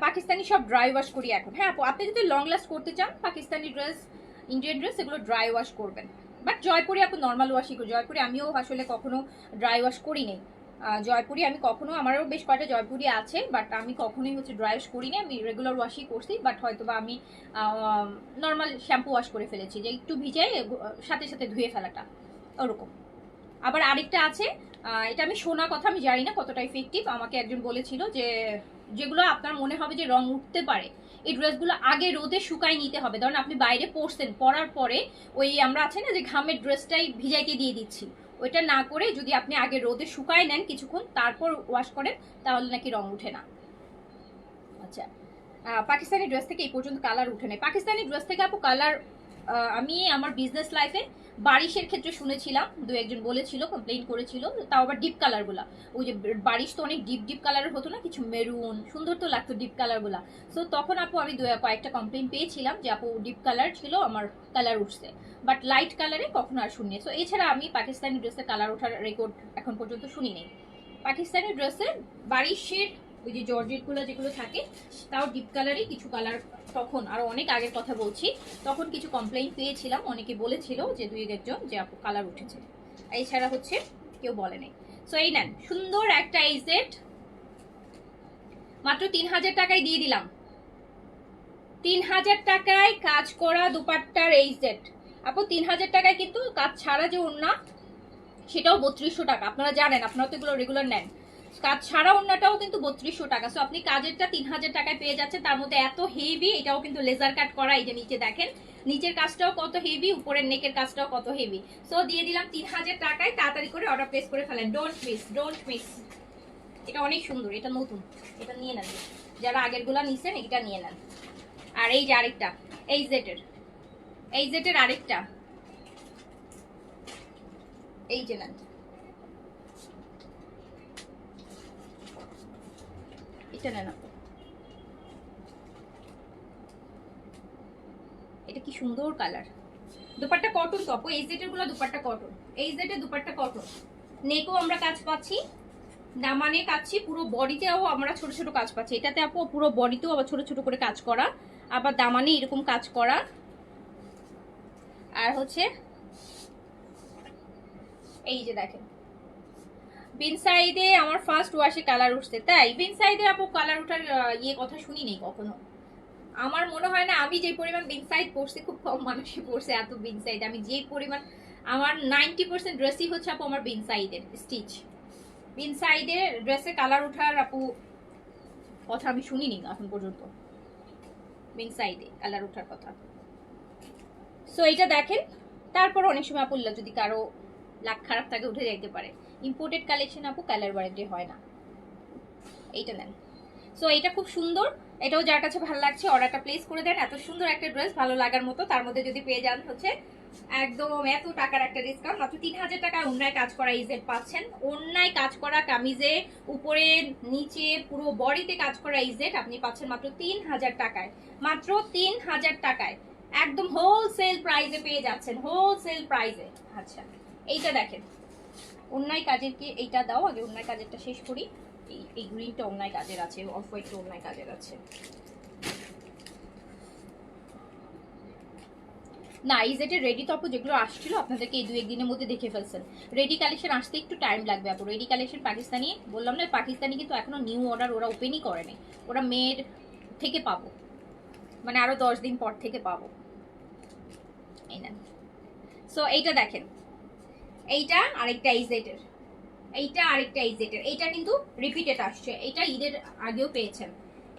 পাকিস্তানি সব ড্রাই ওয়াশ করি এখন। হ্যাঁ আপু, আপনি যদি লং লাস্ট করতে চান পাকিস্তানি ড্রেস, ইন্ডিয়ান ড্রেস, এগুলো ড্রাই ওয়াশ করবেন। বাট জয়পুরি আপু নর্মাল ওয়াশই করি, জয়পুরি আমিও আসলে কখনো ড্রাই ওয়াশ করি নেই। জয়পুরি আমি কখনো, আমারও বেশ কয়টা জয়পুরি আছে, বাট আমি কখনোই হচ্ছে ড্রাই ওয়াশ করি না, আমি রেগুলার ওয়াশই করছি। বাট হয়তো বা আমি নর্মাল শ্যাম্পু ওয়াশ করে ফেলেছি, যে একটু ভিজাই সাথে সাথে ধুয়ে ফেলাটা ওরকম। আবার আরেকটা আছে, এটা আমি শোনা কথা, আমি জানি না কতটা ইফেক্টিভ, আমাকে একজন বলেছিল যে যেগুলো আপনার মনে হবে যে রং উঠতে পারে, এই ড্রেসগুলো আগে রোদে শুকাই নিতে হবে। ধরুন আপনি বাইরে পরছেন, পরার পরে ওই আমরা আছে না যে ঘামের ড্রেসটাই ভিজাইতে দিয়ে দিচ্ছি, ওইটা না করে যদি আপনি আগে রোদে শুকায় নেন কিছুক্ষণ, তারপর ওয়াশ করেন, তাহলে নাকি রং উঠে না। আচ্ছা, পাকিস্তানি ড্রেস থেকে এই পর্যন্ত কালার উঠে নেই। পাকিস্তানি ড্রেস থেকে আপু কালার আমি আমার বিজনেস লাইফে বারিশের ক্ষেত্রে শুনেছিলাম, দু একজন বলেছিল, কমপ্লেইন করেছিল, তাও আবার ডিপ কালারগুলা, ওই যে বারিশ তো অনেক ডিপ ডিপ কালারের হতো না, কিছু মেরুন সুন্দর তো লাগতো ডিপ কালারগুলা। সো তখন আপু আমি কয়েকটা কমপ্লেইন পেয়েছিলাম যে আপু ডিপ কালার ছিল, আমার কালার উঠছে, বাট লাইট কালারে কখনো আর শুনিনি। সো এছাড়া আমি পাকিস্তানি ড্রেসে কালার ওঠার রেকর্ড এখন পর্যন্ত শুনি নেই। পাকিস্তানি ড্রেসের বাড়ির শেড, ওই যে জর্জেট গুলো যেগুলো থাকে, তাও ডিপ কালারই কিছু কালার। তখন আরো অনেক আগের কথা বলছি, তখন কিছু কমপ্লেইন পেয়েছিলাম, অনেকে বলেছিল যে দুই একজন যে আপু কালার উঠেছে, এছাড়া হচ্ছে কেউ বলে নাই। সো এই নেন সুন্দর একটা এই সেট, মাত্র 3000 টাকায় দিয়ে দিলাম। 3000 টাকায় কাজ করা দুপাট্টার এই সেট আপু। 3000 টাকায় কিন্তু কাজ ছাড়া যে ওড়না, সেটাও 3200 টাকা। আপনারা জানেন, আপনারা তো এগুলো রেগুলার নেন। কাজ ছাড়া ওড়নাটাও কিন্তু 3200 টাকা। সো আপনি কাজেরটা 3000 টাকায় পেয়ে যাচ্ছেন, তার মধ্যে এত হেভি। এটাও কিন্তু লেজার কাট করা, এই যে নিচে দেখেন নিচের কাজটাও কত হেভি, উপরের নেকের কাজটাও কত হেভি। সো দিয়ে দিলাম 3000 টাকায়। তাড়াতাড়ি করে অর্ডার প্লেস করে ফেলেন, ডোন্ট মিস, ডোন্ট মিস। এটা অনেক সুন্দর, এটা নতুন, এটা নিয়ে নেন। যারা আগের গুলা নিছেন এটা নিয়ে নেন। আর এই যে আরেকটা এই জেটের, এই জেটের আরেকটা, এই যে নেন, এটা নেন আপু। এটা কি সুন্দর কালার, দুপাট্টা কটন তো আপু। এই জেটের গুলো দুপাট্টা কটন, এই জেটের দুপাট্টা কটন। নেকও আমরা কাজ পাচ্ছি, দামানে কাচ্ছি, পুরো বডিতেও আমরা ছোট ছোট কাজ পাচ্ছি। এটাতে আপু পুরো বডিতেও আবার ছোট ছোট করে কাজ করা, আবার দামানে এরকম কাজ করা। আর হচ্ছে এই যে দেখেন বিন সাইডে আমার ফার্স্ট ওয়াশে কালার উঠছে। তাই বিন সাইডে আপু কালার ওঠার ইয়ে কথা শুনি নেই কখনো। আমার মনে হয় না, আমি যে পরিমাণ বিন সাইড পড়ছি খুব কম মানুষই পড়ছে এত বিন সাইড। আমি যে পরিমাণ, আমার 90% ড্রেসই হচ্ছে আপু আমার বিন সাইডের স্টিচ। বিন সাইডে ড্রেসে কালার ওঠার আপু কথা আমি শুনিনি এখন পর্যন্ত, বিন সাইডে কালার ওঠার কথা। সো এটা দেখেন। তারপর অনেক সময় আপু যদি কারো লাক খারাপ থাকে উঠে যাইতে পারে। ইম্পোর্টেড কালেকশন আপু কালার ওয়ারেন্টি হয় না। এইটা নেন। সো এটা খুব সুন্দর, এটাও যার কাছে ভালো লাগছে অর্ডারটা প্লেস করে দেন। এত সুন্দর একটা ড্রেস ভালো লাগার মতো, তার মধ্যে যদি পেয়ে যান হচ্ছে একদম এত টাকার একটা ডিসকাউন্ট, মাত্র 3000 টাকায় অন্যায় কাজ করা ইজেট পাচ্ছেন। অন্যায় কাজ করা কামিজে উপরে নিচে পুরো বডিতে কাজ করা ইজেট আপনি পাচ্ছেন মাত্র 3000 টাকায়, মাত্র 3000 টাকায় একদম হোলসেল প্রাইসে পেয়ে যাচ্ছেন, হোলসেল প্রাইসে। আচ্ছা এইটা দেখেন, অন্যায় কাজের কি এইটা দাও আগে, অন্যায় কাজেরটা শেষ করি। এই গ্রিনটা অন্যায় কাজের আছে, অফ হোয়াইটটা অন্যায় কাজের আছে। না এই যেটা রেডি তো আপু যেগুলো আসছিল আপনাদেরকে এই 2-1 দিনের মধ্যে দেখে ফেলছেন। রেডি কালেকশন আসতে একটু টাইম লাগবে আপু। রেডি কালেকশন পাকিস্তানি বললাম না, পাকিস্তানি কিন্তু এখনো নিউ অর্ডার ওরা ওপেনই করেনি, ওরা মেড থেকে পাবো, মানে আরো 10 দিন পর থেকে পাবো। এই নেন। সো এইটা দেখেন, এইটা আরেকটা এইজেটের, এইটা আরেকটা এইজেটের। এইটা কিন্তু রিপিটেড আসছে, এইটা ঈদের আগেও পেয়েছেন,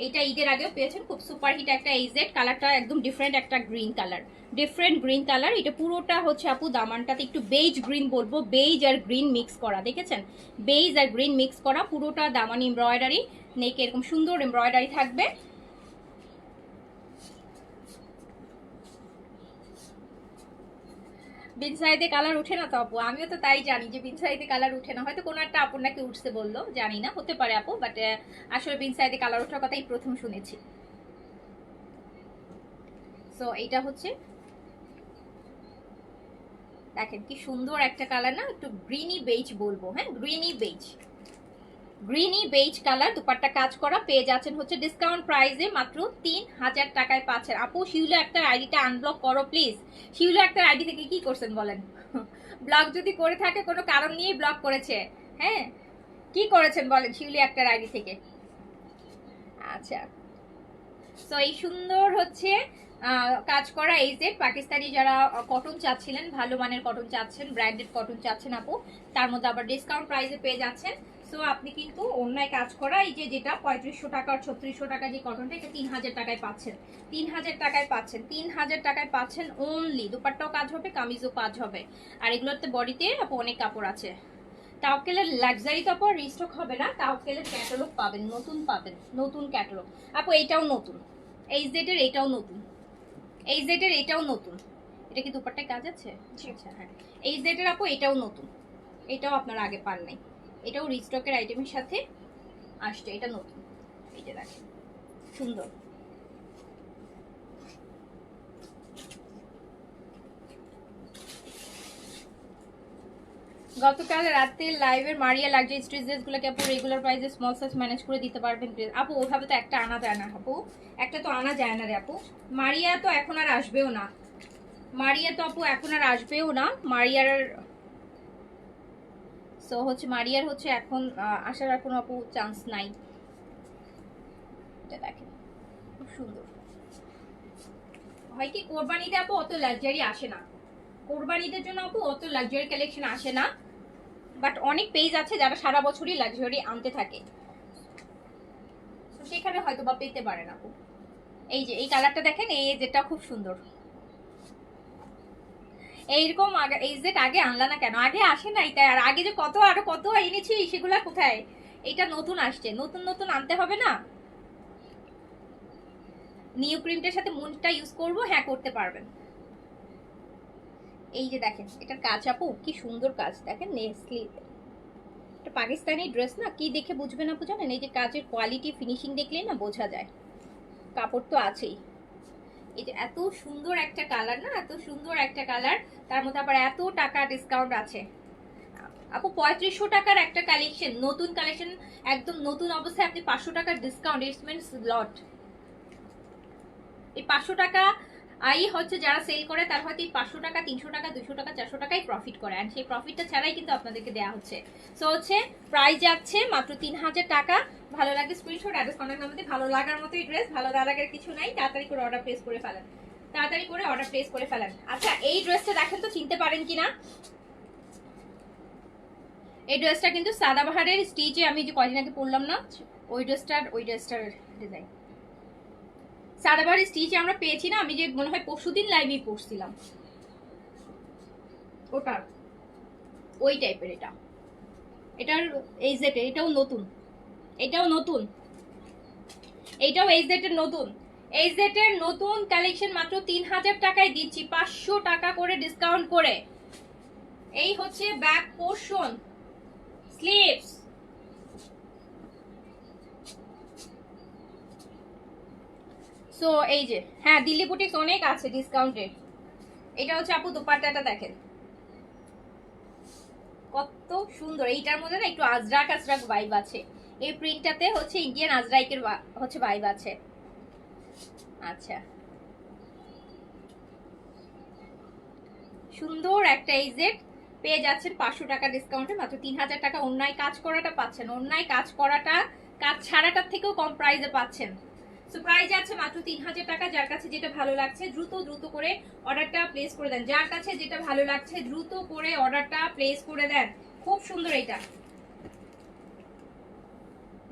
এইটা ঈদের আগেও পেয়েছেন। খুব সুপার হিট একটা এইজেট, কালারটা একদম ডিফারেন্ট একটা green colour, different green colour. এটা পুরোটা হচ্ছে আপু দামানটাতে একটু বেজ গ্রিন বলবো, বেজ আর গ্রিন মিক্স করা, দেখেছেন বেজ আর গ্রিন মিক্স করা পুরোটা দামান এমব্রয়ডারি, নেকে এরকম সুন্দর এমব্রয়ডারি থাকবে। বিনসাইডে কালার উঠে না তো আপু, আমিও তো তাই জানি যে বিনসাইডে কালার উঠে না, হয়তো কোনো একটা আপুর নাকি উঠছে বললো, জানি না, হতে পারে আপু, বাট আসলে বিনসাইডে কালার ওঠার কথাই প্রথম শুনেছি। সো এইটা হচ্ছে দেখেন কি সুন্দর একটা কালার না, একটু গ্রিনি বেজ বলবো, হ্যাঁ গ্রিনি বেজ, গ্রিনি বেজ কালার। দুপাট্টা কাজ করা পেয়ে যাচ্ছেন হচ্ছে ডিসকাউন্ট প্রাইসে মাত্র 3000 টাকায় পাচ্ছেন। আপু শিউলো একটা আইডিটা আনব্লক করো প্লিজ। শিউলো একটা আইডি থেকে কি করছেন বলেন? ব্লক যদি করে থাকে কোনো কারণ নিয়ে ব্লক করেছে, হ্যাঁ কি করেছেন বলেন শিউলি একটা আইডি থেকে? আচ্ছা তো এই সুন্দর হচ্ছে কাজ করা এই যে পাকিস্তানি যারা কটন চাচ্ছিলেন, ভালো মানের কটন চাচ্ছেন, ব্র্যান্ডেড কটন চাচ্ছেন আপু, তার মধ্যে আবার ডিসকাউন্ট প্রাইসে পেয়ে যাচ্ছেন। সো আপনি কিন্তু অন্যায় কাজ করা এই যে যেটা 3500 টাকা আর 3600 টাকা যে কটনটা, এটা 3000 টাকায় পাচ্ছেন, 3000 টাকায় পাচ্ছেন, 3000 টাকায় পাচ্ছেন অনলি। দুপাট্টাও কাজ হবে, কামিজও কাজ হবে, আর এগুলোতে বডিতে আপু অনেক কাপড় আছে। তাওকেলের লাক্সারি তো আপু রিস্টক হবে না, তাওকেলের ক্যাটালগ পাবেন, নতুন পাবেন, নতুন ক্যাটালগ আপু। এইটাও নতুন, এই জেটের এটাও নতুন, এই জেটের এটাও নতুন। এটা কি দুপাট্টায় কাজ আছে? আচ্ছা হ্যাঁ, এই জেটের আপু এটাও নতুন, এটাও আপনারা আগে পান নাই, এটাও রিস্টকের আইটেমের সাথে আসছে, এটা নতুন। এইটা দেখেন সুন্দর। গতকাল রাতে লাইভের মারিয়া লাক্সারি স্ট্রিট ড্রেস গুলোকে আপু রেগুলার প্রাইসে স্মল সাইজ ম্যানেজ করে দিতে পারবেন প্লিজ? আপু ওইভাবে তো একটা আনা যায় না আপু, একটা তো আনা যায় না রে আপু। মারিয়া তো এখন আর আসবেও না, মারিয়া তো আপু এখন আর আসবেও না। মারিয়ার সো হচ্ছে মারিয়ার হচ্ছে এখন আসার আর কোনো আপু চান্স নাই। এটা দেখেন খুব সুন্দর হয় কি, কোরবানিতে আপু অত লাক্সারি আসে না, কোরবানিদের জন্য আপু অত লাক্সারি কালেকশন আসে না, বাট অনেক পেজ আছে যারা সারা বছরই লাক্সারি আনতে থাকে, তো সেখানে হয়তো বা পেতে পারেন আপু। এই যে এই কালারটা দেখেন, এই যেটা খুব সুন্দর, এইরকম এই যে আগে আনলা না কেন? আগে আসে না এটা, আর আগে যে কত আরো কত এনেছি সেগুলা কোথায়? এটা নতুন আসছে, নতুন নতুন আনতে হবে না। নিউ প্রিন্টের সাথে মুনটা ইউজ করব, হ্যাঁ করতে পারবেন। এই যে দেখেন এটার কাজ আপু কি সুন্দর কাজ দেখেন, নেসলি এটা পাকিস্তানি ড্রেস না, কি দেখে বুঝবেন আপু জানেন? এই যে কাজের কোয়ালিটি ফিনিশিং দেখলেই না বোঝা যায়, কাপড় তো আছেই। এই যে এত সুন্দর একটা কালার না, এত সুন্দর একটা কালার, তার মধ্যে আবার এত টাকা ডিসকাউন্ট আছে আপু। 3500 টাকার একটা কালেকশন, নতুন কালেকশন, একদম নতুন অবস্থায় আপনি 500 টাকার ডিসকাউন্ট, ইটস মিন্স লট। এই 500 টাকা আই হচ্ছে যারা সেল করে তার হয়তো এই 500 টাকা 300 টাকা 200 টাকা 400 টাকাই প্রফিট করে, আর সেই প্রফিটটা ছাড়াই কিন্তু আপনাদেরকে দেওয়া হচ্ছে। সো হচ্ছে প্রাইস যাচ্ছে মাত্র 3000 টাকা। ভালো লাগে স্ক্রিনশট, অ্যাড্রেস, কন্ট্যাক্ট নাম্বার দিয়ে ভালো লাগার মতোই ড্রেস, ভালো লাগার কিছু নাই, তাড়াতাড়ি করে অর্ডার প্লেস করে ফেলেন, তাড়াতাড়ি করে অর্ডার প্লেস করে ফেলেন। আচ্ছা এই ড্রেসটা দেখেন তো চিনতে পারেন কিনা? এই ড্রেসটা কিন্তু সাদাবাহারের স্টিচে আমি যে কয়দিন আগে পরলাম না, ওই ড্রেসটার ডিজাইন সাদাবাহারের স্টিচে আমরা পেয়েছি না, আমি যে মনে হয় পরশুদিন লাইভেই পরছিলাম ওটার, ওই টাইপের। এটা এটার এই জেটের, এটাও নতুন, এটাও নতুন, এইটাও এই জেটের নতুন, এই জেটের নতুন কালেকশন মাত্র 3000 টাকায় দিচ্ছি, 500 টাকা করে ডিসকাউন্ট করে। এই হচ্ছে ব্যাক পোর্শন, স্লিভস, সো এই যে হ্যাঁ দিল্লি বুটিক্স অনেক আছে ডিসকাউন্টে। এটা হচ্ছে আপু দোপাট্টাটা দেখেন কত সুন্দর, এইটার মধ্যে না একটু আজরাক আজরাক ভাইব আছে, এই প্রিন্টটাতে হচ্ছে ইন্ডিয়ান আজরাইকের হচ্ছে ভাইব আছে। আচ্ছা সুন্দর একটা এইজেট পেয়ে যাচ্ছেন 500 টাকা ডিসকাউন্টে মাত্র 3000 টাকা। অন্যায় কাজ করাটা পাচ্ছেন, অন্যায় কাজ করাটা কাজ ছাড়াটার থেকেও কম প্রাইসে পাচ্ছেন। সো প্রাইস আছে মাত্র 3000 টাকা। যার কাছে যেটা ভালো লাগছে দ্রুত দ্রুত করে অর্ডারটা প্লেস করে দেন, যার কাছে যেটা ভালো লাগছে দ্রুত করে অর্ডারটা প্লেস করে দেন। খুব সুন্দর এটা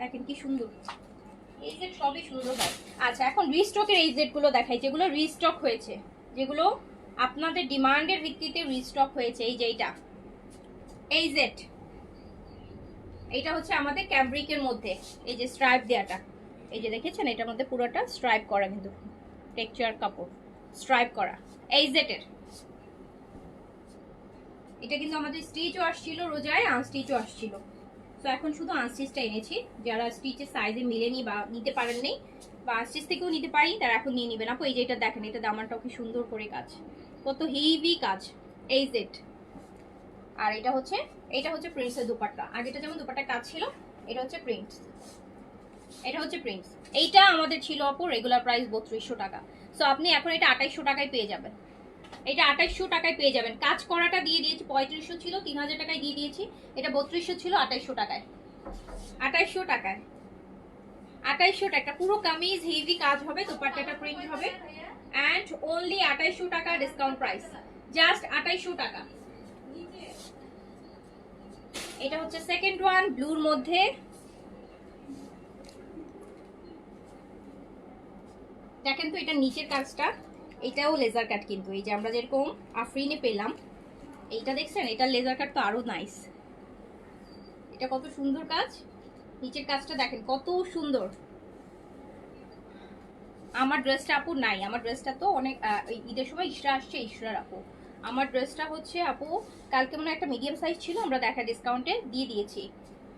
দেখেন কি সুন্দর, এই জেড সবই সুন্দর হয়। আচ্ছা এখন রিস্টকের এই জেড গুলো দেখাই, যেগুলো রিস্টক হয়েছে, যেগুলো আপনাদের ডিমান্ডের ভিত্তিতে রিস্টক হয়েছে। এই যে এইটা এই জেড, এইটা হচ্ছে আমাদের ক্যাম্ব্রিকের মধ্যে এই যে স্ট্রাইপ দেওয়াটা, এই যে দেখেছেন এটার মধ্যে পুরোটা স্ট্রাইপ করা, কিন্তু টেক্সচার কাপড় স্ট্রাইপ করা এই জেটের। এটা কিন্তু আমাদের স্টিচও আসছিল রোজায়, আনস্টিচও আসছিল, তো এখন শুধু আনস্টিচটা এনেছি। যারা স্টিচের সাইজে মিলেনি বা নিতে পারেননি বা আনস্টিচ থেকেও নিতে পারি তারা এখন নিয়ে নিবেন আপু। এই যে এটা দেখেন, এটা দামানটাও কি সুন্দর করে কাজ, কত হেভি কাজ এই জেড। আর এটা হচ্ছে প্রিন্টসের দুপাট্টা, আগেটা যেমন দুপাট্টা কাজ ছিল, এটা হচ্ছে প্রিন্ট, এটা হচ্ছে প্রিন্টস। এইটা আমাদের ছিল আপু রেগুলার প্রাইস 3200 টাকা, সো আপনি এখন এটা 2800 টাকায় পেয়ে যাবেন, এটা 2800 টাকায় পেয়ে যাবেন। কাজ করাটা দিয়ে দিয়েছি, 3500 ছিল 3000 টাকায় দিয়ে দিয়েছি, এটা 3200 ছিল 2800 টাকায়, 2800 টাকায়, 2800 টাকা পুরো কামিজ হেভি কাজ হবে, দোপাট্টাটা প্রিন্ট হবে, এন্ড অনলি 2800 টাকা ডিসকাউন্ট প্রাইস, জাস্ট 2800 টাকা। এটা হচ্ছে সেকেন্ড ওয়ান ব্লুর মধ্যে, দেখেন তো এটা নিচের কাজটা, এটাও লেজার কাট, কিন্তু এই যে আমরা যেরকম আফরিনে পেলাম এইটা দেখছেন, এটা লেজার কাট তো আরো নাইস, এটা কত সুন্দর কাজ, নিচের কাজটা দেখেন কত সুন্দর। আমার ড্রেসটা আপু নাই, আমার ড্রেসটা তো অনেক ঈদের সময় ইশরা আসছে, ইশরার আপু আমার ড্রেসটা হচ্ছে আপু কালকে মনে একটা মিডিয়াম সাইজ ছিল, আমরা দেখা ডিসকাউন্টে দিয়ে দিয়েছি।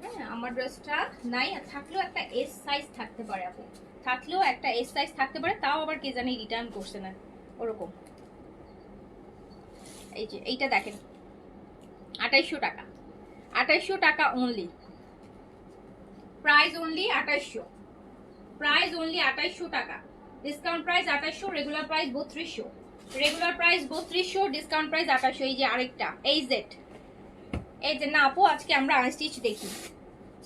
হ্যাঁ আমার ড্রেসটা নাই, আর থাকলেও একটা এস সাইজ থাকতে পারে আপু, থাকলেও একটা এস সাইজ থাকতে পারে, তাও আবার কে জানি রিটার্ন করছে না ওরকম। এই যে এইটা দেখেন 2800 টাকা, 2800 টাকা only, price only 2800, price only 2800 টাকা, discount price 2800, regular price 3200, regular price 3200, discount price 2800। এই যে আরেকটা এই জেড, এই যে না আপু আজকে আমরা আনস্টিচ দেখি,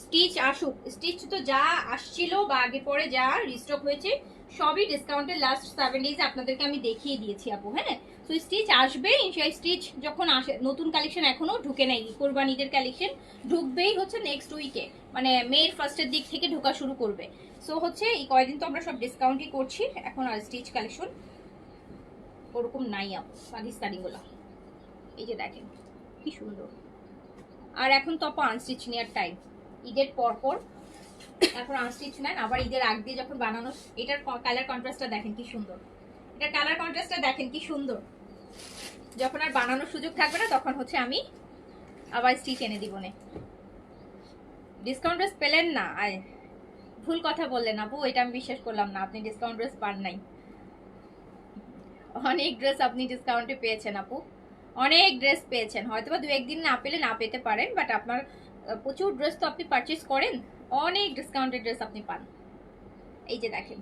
স্টিচ আসুক, স্টিচ তো যা আসছিল বা আগে পরে যা রিস্টক হয়েছে সবই ডিসকাউন্টের লাস্ট 7 ডেজ আপনাদেরকে আমি দেখিয়ে দিয়েছি আপু। হ্যাঁ, তো স্টিচ আসবে, সেই স্টিচ যখন আসে, নতুন কালেকশন এখনো ঢুকে নেই, কোরবানিদের কালেকশন ঢুকবেই হচ্ছে নেক্সট উইকে, মানে মের ফার্স্টের দিক থেকে ঢোকা শুরু করবে। সো হচ্ছে এই কয়দিন তো আমরা সব ডিসকাউন্টই করছি এখন, আর স্টিচ কালেকশন ওরকম নাই আপু, পাকিস্তানিগুলো এই যে দেখেন কি সুন্দর। আর এখন তো আপু আনস্টিচ নেওয়ার টাইম, ঈদের পর পর এখন আনস্টিচ নেন, আবার ঈদের আগ দিয়ে যখন বানানো, এটার কালার কন্ট্রাস্টটা দেখেন কি সুন্দর, এটার কালার কন্ট্রাস্টটা দেখেন কি সুন্দর। যখন আর বানানোর সুযোগ থাকবে না তখন হচ্ছে আমি আবার স্টিচ এনে দিব না। ডিসকাউন্ট ড্রেস পেলেন না, আয় ভুল কথা বললেন আপু, এটা আমি বিশ্বাস করলাম না, আপনি ডিসকাউন্ট ড্রেস পান নাই। অনেক ড্রেস আপনি ডিসকাউন্টে পেয়েছেন আপু, অনেক ড্রেস পেয়েছেন, হয়তো বা 2-1 দিন না পেলে না পেতে পারেন, বাট আপনার প্রচুর ড্রেস তো আপনি পারচেজ করেন, অনেক ডিসকাউন্টেড ড্রেস আপনি পান। এই যে দেখেন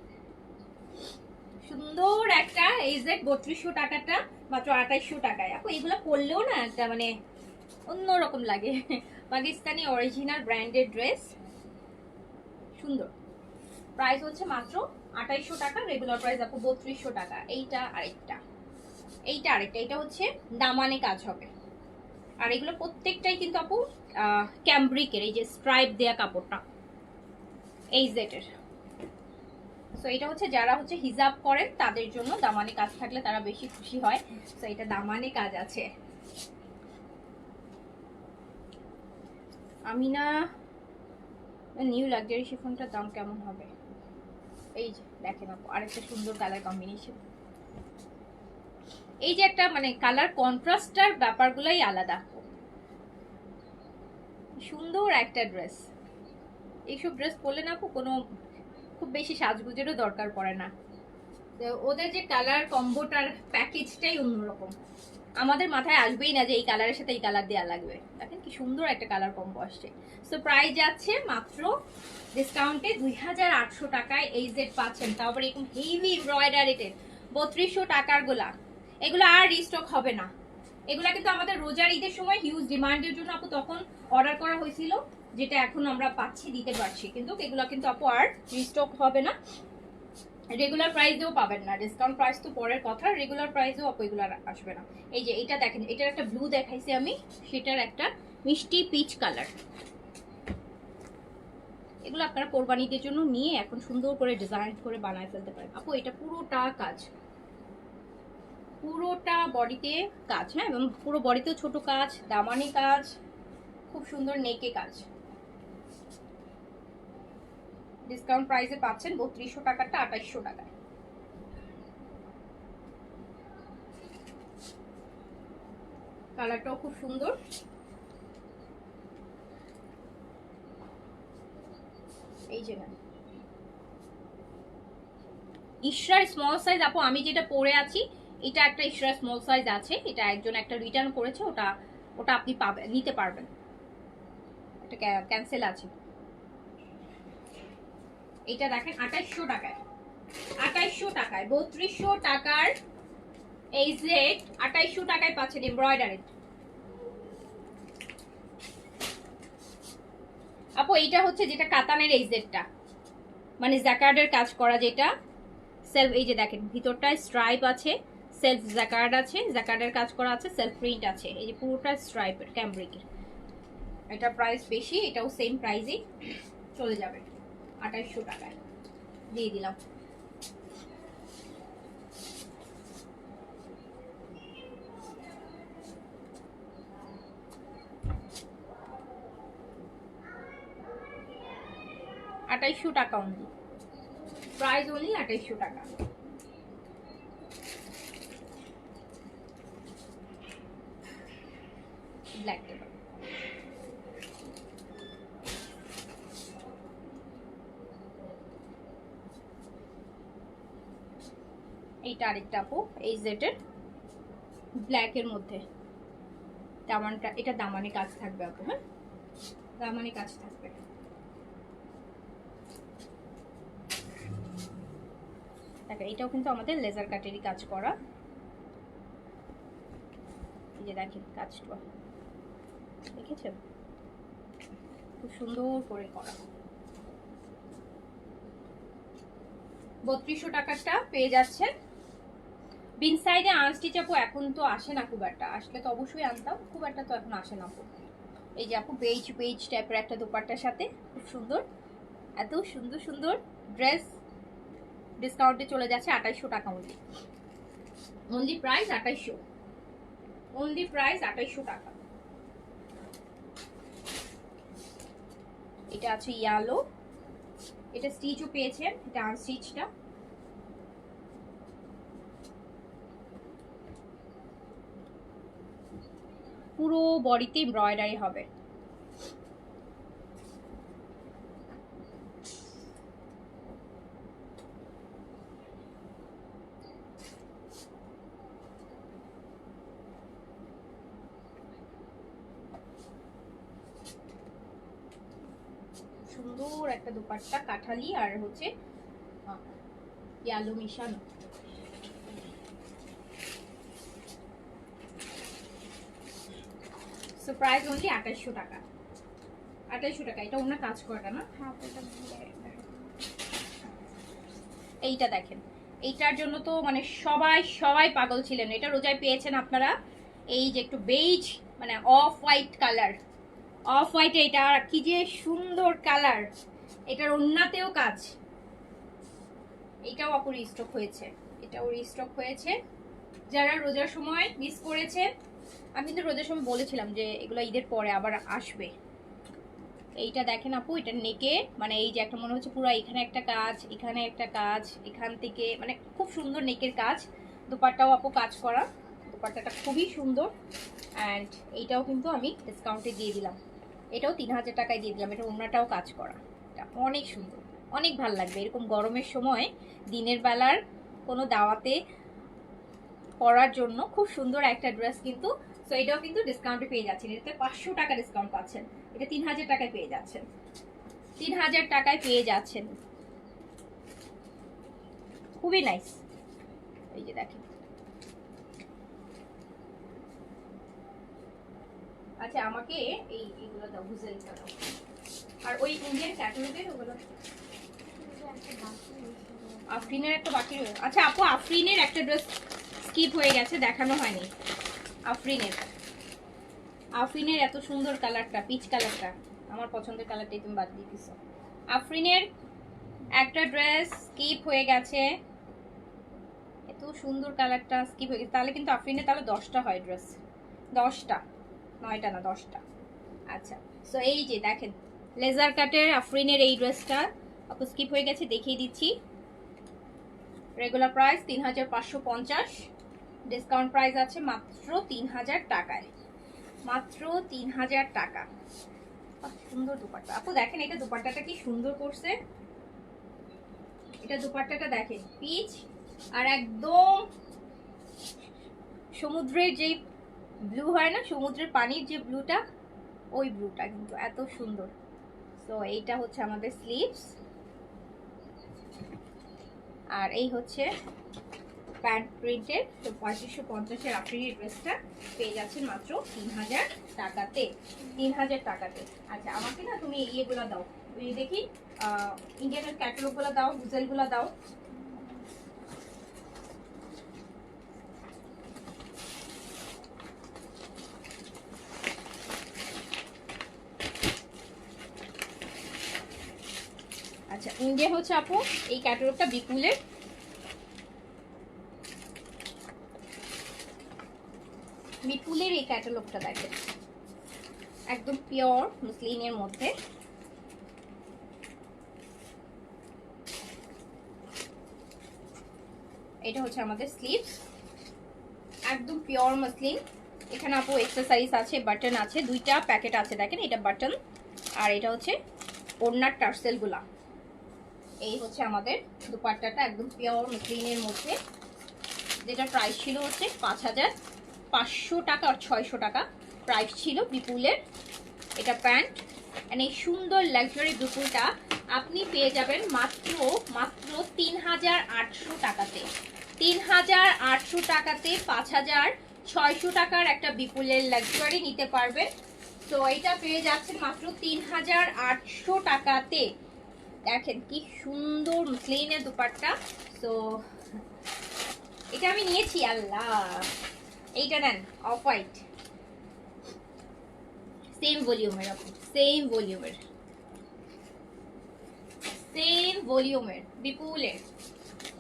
সুন্দর একটা এই যে 3200 টাকাটা মাত্র 2800 টাকায় আপু, এগুলো পরলেও না একটা মানে অন্যরকম লাগে, পাকিস্তানি অরিজিনাল ব্র্যান্ডেড ড্রেস, সুন্দর। প্রাইস হচ্ছে মাত্র 2800 টাকা, রেগুলার প্রাইস আপু 3200 টাকা। এইটা আরেকটা, এইটা আরেকটা, এটা হচ্ছে দামানে কাজ হবে, আর এগুলো প্রত্যেকটাই কিন্তু আপু ক্যাম্ব্রিকের, এই যে স্ট্রাইপ দেয়া কাপড়টা এই জেটের। সো এটা হচ্ছে যারা হচ্ছে হিজাব করেন তাদের জন্য দামানে কাজ থাকলে তারা বেশি খুশি হয়। সো এটা দামানে কাজ আছে। আমি না নিউ লাক্সারি শিফনটার দাম কেমন হবে, এই যে দেখেন আপু আরেকটা সুন্দর কালার কম্বিনেশন, এই যে একটা মানে কালার কন্ট্রাস্টার ব্যাপারগুলোই আলাদা, সুন্দর একটা ড্রেস। এইসব ড্রেস পরলে না আপু কোনো খুব বেশি সাজগুজেরও দরকার পড়ে না, ওদের যে কালার কম্বোটার প্যাকেজটাই অন্যরকম, আমাদের মাথায় আসবেই না যে এই কালারের সাথে এই কালার দেওয়া লাগবে। দেখেন কি সুন্দর একটা কালার কম্বো আসছে। সো প্রাইস যাচ্ছে মাত্র ডিসকাউন্টে 2800 টাকায় এই জেড পাচ্ছেন, তারপরে এরকম হেভি এমব্রয়ডারিতে 3200 টাকার গুলা, এগুলো আর রিস্টক হবে না। এগুলা কিন্তু আমাদের রোজার ঈদের সময় হিউজ ডিমান্ডের জন্য আপু তখন অর্ডার করা হয়েছিল, যেটা এখন আমরা পাচ্ছি, দিতে পারছি, কিন্তু এগুলা কিন্তু আপু আর রিস্টক হবে না, রেগুলার প্রাইসেও পাবেন না, ডিসকাউন্ট প্রাইস তো পরের কথা, রেগুলার প্রাইসেও আপু এগুলো আসবে না। এই যে এটা দেখেন, এটার একটা ব্লু দেখাইছি আমি, সেটার একটা মিষ্টি পিচ কালার, এগুলো আপনারা কোরবানিদের জন্য নিয়ে এখন সুন্দর করে ডিজাইন করে বানায় ফেলতে পারেন আপু। এটা পুরোটা কাজ, পুরোটা বডিতে কাজ, হ্যাঁ, এবং পুরো বডিতেও ছোট কাজ, দামানি কাজ, খুব সুন্দর নেকে কাজ। ডিসকাউন্ট প্রাইসে পাচ্ছেন 3200 টাকাটা 2800 টাকায়। কালারটাও খুব সুন্দর, এই যে ইশরার স্মল সাইজ আপু, আমি যেটা পরে আছি এটা একটা ইশরার স্মল সাইজ আছে, এটা একজন একটা রিটার্ন করেছে, ওটা ওটা আপনি পাবেন, নিতে পারবেন, এটা ক্যান্সেল আছে। এটা দেখেন 2800 টাকায়, 2800 টাকায় 3200 টাকার এই যে 2800 টাকায় পাচ্ছেন এমব্রয়ডারি আপু। এইটা হচ্ছে যেটা কাতানের এই জেটটা, মানে জ্যাকার্ডের কাজ করা, যেটা সেলফ, এই যে দেখেন ভিতরটা স্ট্রাইপ আছে, সেলফ জ্যাকার্ড আছে, জ্যাকার্ডের কাজ করা আছে, সেলফ প্রিন্ট আছে, এই যে পুরোটা স্ট্রাইপের ক্যাম্ব্রিকের। এটা প্রাইস বেশি, এটাও সেম প্রাইসই চলে যাবে 2800 টাকায় দিয়ে দিলাম। আঠাইশশো টাকা অনলি, প্রাইস অনলি 2800 টাকা। ব্ল্যাক টেপার, এইটা আরেকটা আপু এই জেটের ব্ল্যাক এর মধ্যে, দামানটা এটা দামানে কাজ থাকবে আপু। হ্যাঁ, দামানে কাজ থাকবে। দেখেন এটাও কিন্তু আমাদের লেজার কাটেরই কাজ করা। এই যে দেখেন কাজটা দেখেছেন, খুব সুন্দর করে করা। 3200 টাকাটা পেয়ে যাচ্ছেন। বিন সাইডে আনস্টিচ আপু এখন তো আসে না খুব একটা, আসলে তো অবশ্যই আনতাম, খুব একটা তো এখন আসে না আপু। এই যে আপু বেজ বেজ টাইপের একটা দোপাট্টার সাথে খুব সুন্দর, এত সুন্দর সুন্দর ড্রেস ডিসকাউন্টে চলে যাচ্ছে 2800 টাকা only. Only price 2800, only price 2800 টাকা। এটা আছে ইয়েলো, এটা স্টিচও পেয়েছেন, এটা আনস্টিচটা। পুরো বডিতে এমব্রয়ডারি হবে। সুন্দর একটা দোপাট্টা, কাঠালি আর হচ্ছে ইয়েলো মিশানো। সো প্রাইস অনলি 2800 টাকা। 2800 টাকা। এটা ওনার কাজ করে না? হ্যাঁ এটা দিয়ে এইটা দেখেন, এইটার জন্য তো মানে সবাই সবাই পাগল ছিলেন। এটা রোজায় পেয়েছেন আপনারা। এই যে একটু বেজ মানে off white colour, off white, এটা কি যে সুন্দর কালার। এটার ওন্নাতেও কাজ। এটাও আপুর রিস্টক হয়েছে, এটাও রিস্টক হয়েছে। যারা রোজার সময় মিস করেছে, আমি কিন্তু রোজার সময় বলেছিলাম যে এগুলো ঈদের পরে আবার আসবে। এইটা দেখেন আপু, এটা নেকে মানে এই যে একটা মনে হচ্ছে পুরো এখানে একটা কাজ, এখানে একটা কাজ, এখান থেকে মানে খুব সুন্দর নেকের কাজ। দুপাট্টাও আপু কাজ করা, দুপাট্টাটা খুবই সুন্দর। অ্যান্ড এইটাও কিন্তু আমি ডিসকাউন্টে দিয়ে দিলাম, এটাও 3000 টাকায় দিয়ে দিলাম। এটা ওড়নাটাও কাজ করা, এটা অনেক সুন্দর, অনেক ভালো লাগবে এরকম গরমের সময় দিনের বেলার কোনো দাওয়াতে পরার জন্য খুব সুন্দর একটা ড্রেস কিন্তু। সো এটাও কিন্তু ডিসকাউন্টে পেয়ে যাচ্ছেন। এটাতে 500 টাকা ডিসকাউন্ট পাচ্ছেন, এটা 3000 টাকায় পেয়ে যাচ্ছেন, 3000 টাকায় পেয়ে যাচ্ছেন। খুবই নাইস। এই যে দেখেন, আচ্ছা আমাকে এইগুলো দাও, গুজেলটা দাও। আর ওই ইন্ডিয়ান ক্যাটালগের ওগুলো আফরিনের একটা বাকি রয়েছে। আচ্ছা আপু আফরিনের একটা ড্রেস স্কিপ হয়ে গেছে, দেখানো হয়নি। আফরিনের, আফরিনের এত সুন্দর কালারটা, পিচ কালারটা, আমার পছন্দের কালারটাই তুমি বাদ দিয়ে দিছো। আফরিনের একটা ড্রেস স্কিপ হয়ে গেছে, এত সুন্দর কালারটা স্কিপ হয়ে গেছে। তাহলে কিন্তু আফরিনের তাহলে 10টা হয় ড্রেস, 10টা, 9টা না 10টা। আচ্ছা সো এই যে দেখেন লেজার কাটের আফরিনের এই ড্রেসটা আপু স্কিপ হয়ে গেছে, দেখিয়ে দিচ্ছি। রেগুলার প্রাইস 3550, ডিসকাউন্ট প্রাইস আছে মাত্র 3000 টাকায়, মাত্র 3000 টাকা। সুন্দর দুপাট্টা আপু দেখেন, এটা দুপাট্টাটা কি সুন্দর করছে। এটা দুপাট্টাটা দেখেন পিচ আর একদম সমুদ্রের যে ব্লু হয় না, সমুদ্রের পানির যে ব্লুটা, ওই ব্লুটা কিন্তু এত সুন্দর। তো এইটা হচ্ছে আমাদের স্লিভস, আর এই হচ্ছে প্যান্ট প্রিন্টের। তো 3550-এর আপনি এই ড্রেসটা পেয়ে যাচ্ছেন মাত্র 3000 টাকাতে, 3000 টাকাতে। আচ্ছা আমাকে না তুমি ইয়েগুলো দাও, দেখি ইন্ডিয়ানের ক্যাটালগুলো দাও, গুজেলগুলো দাও। আচ্ছা ইন্ডিয়া হচ্ছে আপু এই ক্যাটালগটা বিপুলের, বিপুলের এই ক্যাটালগটা দেখেন একদম পিওর মুসলিনের মধ্যে। এটা হচ্ছে আমাদের স্লিভস, একদম পিওর মসলিন। এখানে আপু এক্সারসাইজ আছে, বাটন আছে, দুইটা প্যাকেট আছে দেখেন, এটা বাটন আর এটা হচ্ছে ওড়নার টার্সেলগুলা। এই হচ্ছে আমাদের দুপাট্টাটা একদম পিওর মসলিনের মধ্যে, যেটা প্রাইস ছিল হচ্ছে 5500 টাকা আর 600 টাকা প্রাইস ছিল বিপুলের। এটা প্যান্ট। এন্ড এই সুন্দর লাক্সারি বিপুলটা আপনি পেয়ে যাবেন মাত্র ৩,৮০০ টাকাতে। ৩,৮০০ টাকাতে ৫,৬০০ টাকার একটা বিপুলের লাক্সারি নিতে পারবেন। তো এটা পেয়ে যাচ্ছেন মাত্র ৩,৮০০ টাকাতে। দেখেন কি সুন্দর মুসলিনের দুপাট্টা। তো এটা আমি নিয়েছি। আল্লাহ, এইটা নেন, অফ হোয়াইট, সেম ভলিউমের, সেম ভলিউমের বিপুলের।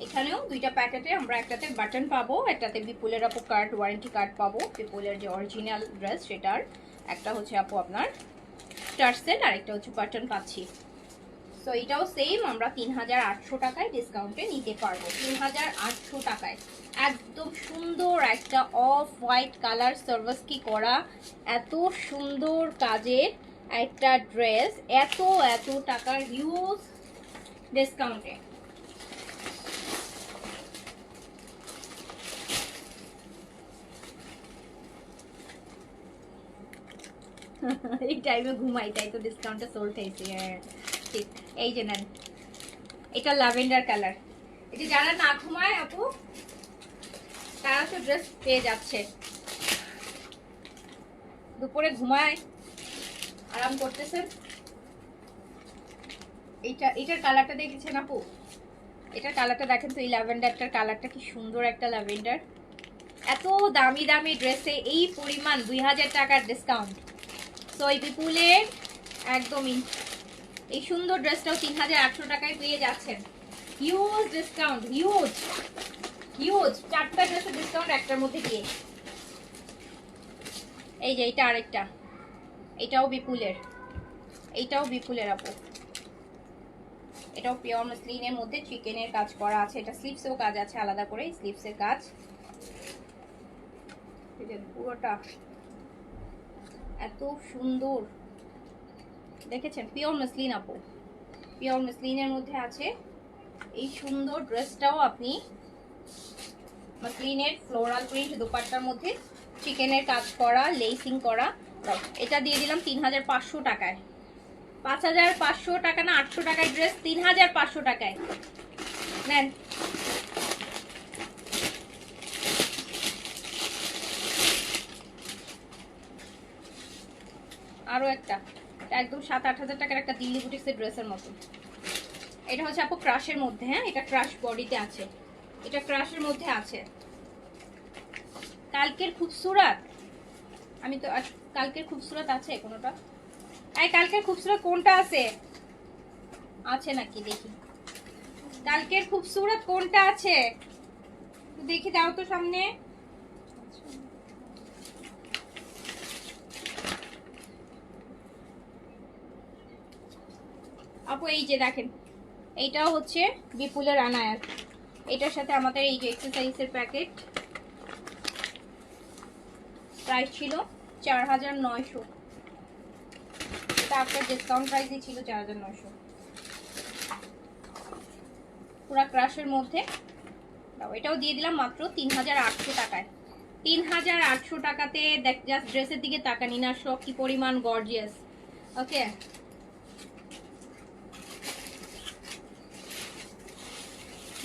এখানেও দুইটা প্যাকেটে আমরা একটাতে বাটন পাবো, একটাতে বিপুলের আপু কার্ড, ওয়ারেন্টি কার্ড পাবো বিপুলের যে অরিজিনাল ড্রেস সেটার। একটা হচ্ছে আপু আপনার টার্সেল আর একটা হচ্ছে বাটন পাচ্ছি। সো এটাও সেম আমরা ৩,৮০০ টাকায় ডিসকাউন্টে নিতে পারবো। ৩,৮০০ টাকায় একদম সুন্দর একটা অফ হোয়াইট কালার সার্ভিস কি করা এত সুন্দর কাজের একটা ড্রেস এত টাকার হিউজ ডিসকাউন্টে। এই টাইমে ঘুমাই তাই তো ডিসকাউন্টে সোল্ড হয়েছে। ঠিক, এই যে নেন, এটা ল্যাভেন্ডার কালার। এটা যারা না ঘুমায় আপু তারা তো ড্রেস পেয়ে যাচ্ছে। দুপুরে ঘুমায় আরাম করতেছেন। এটার কালারটা দেখেছেন আপু? এটার কালারটা দেখেন তো, এই ল্যাভেন্ডারটার কালারটা কি সুন্দর একটা ল্যাভেন্ডার। এত দামি দামি ড্রেসে এই পরিমাণ ২,০০০ টাকার ডিসকাউন্ট। তো এই বিপুলের একদমই এই সুন্দর ড্রেসটাও ৩,৮০০ টাকায় পেয়ে যাচ্ছেন। Huge discount, huge. চারটা ড্রেসের ডিসকাউন্ট একটার মধ্যে দিয়ে। এই যে এটা আরেকটা, এটাও বিপুলের আপু। এটাও পিওর মসলিনের মধ্যে চিকেনের কাজ করা আছে। এটা স্লিভসেও কাজ আছে, আলাদা করে স্লিভসের কাজ। পুরোটা এত সুন্দর দেখেছেন, পিওর মসলিন আপু, পিওর মসলিনের মধ্যে আছে। এই সুন্দর ড্রেসটাও আপনি মসলিনের ফ্লোরাল প্রিন্ট দোপাট্টার মধ্যে চিকেনের কাজ করা, লেসিং করা। এটা দিয়ে দিলাম ৩,৫০০ টাকায়। ৫,৫০০ টাকা না ৮০০ টাকায় ড্রেস ৩,৫০০ টাকায় নেন। আরো একটা একদম ৭-৮ হাজার টাকার একটা দিল্লি বুটিক্সের ড্রেসের মতো। এটা হচ্ছে আপু ক্রাশের মধ্যে। হ্যাঁ, এটা ক্রাশ বডিতে আছে, এটা ক্রাশের মধ্যে আছে। কালকের খুবসুরত, আমি তো কালকের খুবসুরত আছে কোনটা? এই কালকের খুবসুরত কোনটা আছে নাকি দেখি। কালকের খুবসুরত কোনটা আছে দেখি, দাও তো সামনে। আপু এই যে দেখেন, এইটাও হচ্ছে বিপুলের আনায়াত। এটার সাথে আমাদের এই যে এক্সারসাইজের প্যাকেট, প্রাইস ছিল ৪,৯০০। এটা আপনার ডিসকাউন্ট প্রাইসই ছিল ৪,৯০০। পুরা ক্রাশের মধ্যে। এটাও দিয়ে দিলাম মাত্র ৩,৮০০ টাকায়। ৩,৮০০ টাকাতে জাস্ট ড্রেসের দিকে তাকানি না, সব কি পরিমাণ গর্জিয়াস। ওকে,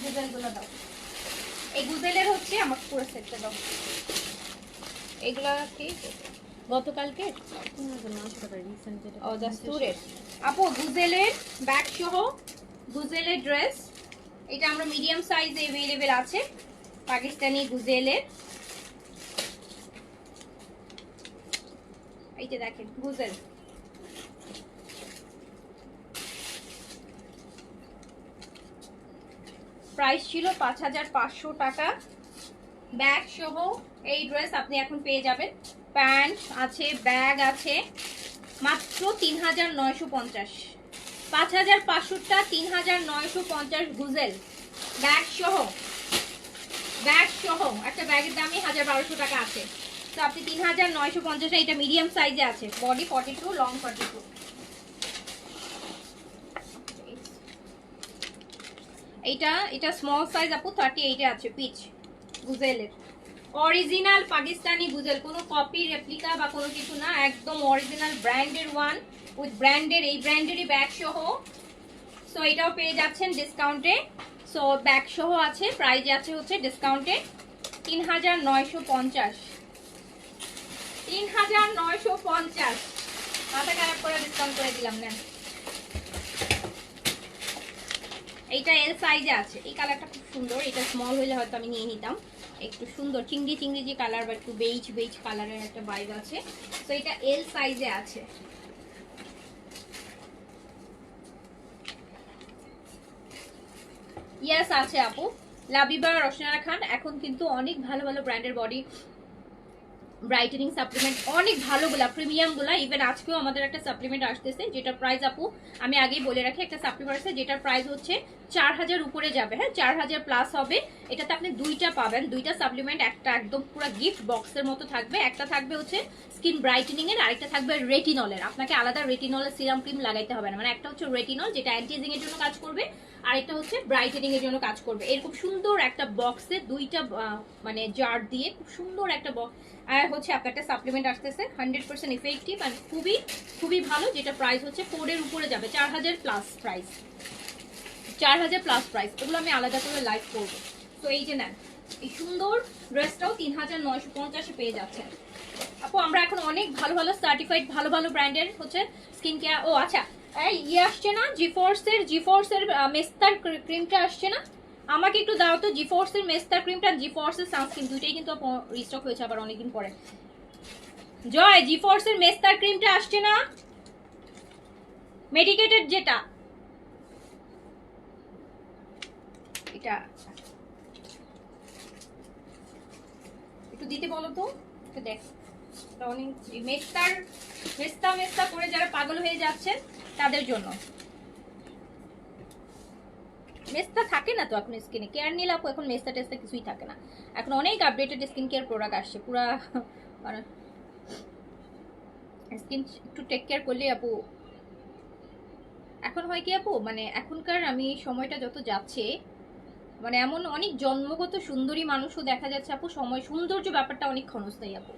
গুজেলগুলো দাও। এই গুজেলের হচ্ছে আমাকে পুরো সেটটা দাও। এগুলা কি গতকালকে আপু গুজেলের ব্যাগ সহ গুজেলের ড্রেস। এটা আমরা মিডিয়াম সাইজে अवेलेबल আছে, পাকিস্তানি গুজেলের। এইটা দেখেন গুজেল, প্রাইস ছিল ৫,৫০০ টাকা। ব্যাগ সহ এই ড্রেস আপনি এখন পেয়ে যাবেন। প্যান্ট আছে, ব্যাগ আছে, মাত্র ৩,৯৫০। ৫,৫০০টা ৩,৯৫০ গুজেল ব্যাগ সহ একটা ব্যাগের দামই ১,১২০০ টাকা আছে। তো আপনি ৩,৯৫০। এটা মিডিয়াম সাইজে আছে, বডি 42, লং 42। এটা স্মল সাইজ আপু 38 এ আছে, পিচ গুজেলের অরিজিনাল পাকিস্তানি গুজেল, কোনো কপি রেপ্লিকা বা কোনো কিছু না, একদম অরিজিনাল ব্র্যান্ডের ওয়ান উইথ ব্র্যান্ডের, এই ব্র্যান্ডেরই ব্যাগ সহ। সো এটাও পেয়ে যাচ্ছেন ডিসকাউন্টে। সো ব্যাগ সহ আছে, প্রাইস আছে হচ্ছে ডিসকাউন্টে 3950, 3950 মাথা খারাপ করে ডিসকাউন্ট করে দিলাম না। এইটা এল সাইজে আছে, এই কালারটা খুব সুন্দর, এটা স্মল হলে হয়তো আমি নিয়ে নিতাম। একটু সুন্দর চিংড়ি চিংড়ি যে কালার বা একটু বেইজ বেইজ কালারের একটা ভাইব আছে। তো এটা এল সাইজে আছে। ইয়েস আছে আপু। লাবিবা রোশনারা খান, এখন কিন্তু অনেক ভালো ভালো ব্র্যান্ডের বডি ব্রাইটেনিং সাপ্লিমেন্ট, অনেক ভালোগুলা প্রিমিয়াম গুলা। ইভেন আজকেও আমাদের একটা সাপ্লিমেন্ট আসতেছে যেটার প্রাইস আপু আমি আগেই বলে রাখি, একটা সাপ্লিমেন্ট আছে যেটার প্রাইস হচ্ছে 4000 উপরে যাবে, হ্যাঁ 4000 প্লাস হবে। এটাতে আপনি দুইটা পাবেন, দুইটা সাপ্লিমেন্ট, একটা একদম পুরো গিফট বক্সের মতো থাকবে, একটা থাকবে হচ্ছে স্কিন ব্রাইটেনিং এর, আরেকটা থাকবে রেটিনলের। আপনাকে আলাদা রেটিনলের সিরাম ক্রিম লাগাইতে হবে না, মানে একটা হচ্ছে রেটিনল যেটা অ্যান্টি এজিং এর জন্য কাজ করবে, আরেকটা হচ্ছে ব্রাইটেনিং এর জন্য কাজ করবে। এরকম সুন্দর একটা বক্সে দুইটা মানে জার দিয়ে খুব সুন্দর একটা বক্স। আর হচ্ছে আপনার একটা সাপ্লিমেন্ট আসতেছে 100% ইফেক্টিভ আর খুবই খুবই ভালো, যেটা প্রাইস হচ্ছে 4 এর উপরে যাবে, 4000 প্লাস প্রাইস, 4000 প্লাস প্রাইস। এগুলো আমি আলাদা করে লাইভ করবো। তো এই যে নেন, এই সুন্দর ড্রেসটাও 3950 পেয়ে যাচ্ছেন আপু। আমরা এখন অনেক ভালো ভালো সার্টিফাইড ভালো ভালো ব্র্যান্ডের হচ্ছে স্কিন কেয়ার। ও আচ্ছা, এই ইয়ে আসছে না জিফোর্সের মেস্তার ক্রিমটা আসছে না, আমাকে একটু দাও তো জিফোর্সের মেস্তার ক্রিমটা, জিফোর্সের সানস্ক্রিন দুইটাই কিন্তু রিস্টক হয়েছে আবার অনেকদিন পরে। জয়, জিফোর্সের মেস্তার ক্রিমটা আসছে না, মেডিকেটেড যেটা, এটা একটু দিতে বলো তো, একটু দেখ। অনেক মেস্তা করে যারা পাগল হয়ে যাচ্ছে তাদের জন্য। মেস্তা থাকে না তো এখন স্কিনে, কেয়ার নিলে আপু এখন মেস্তা টেস্তা কিছুই থাকে না, এখন অনেক আপডেটেড স্কিন কেয়ার প্রোডাক্ট আসছে। পুরা স্কিন একটু টেক কেয়ার করলে আপু, এখন হয় কি আপু, মানে এখনকার আমি সময়টা যত যাচ্ছে, মানে এমন অনেক জন্মগত সুন্দরী মানুষও দেখা যাচ্ছে আপু, সময় সৌন্দর্য ব্যাপারটা অনেক ক্ষণস্থায়ী আপু,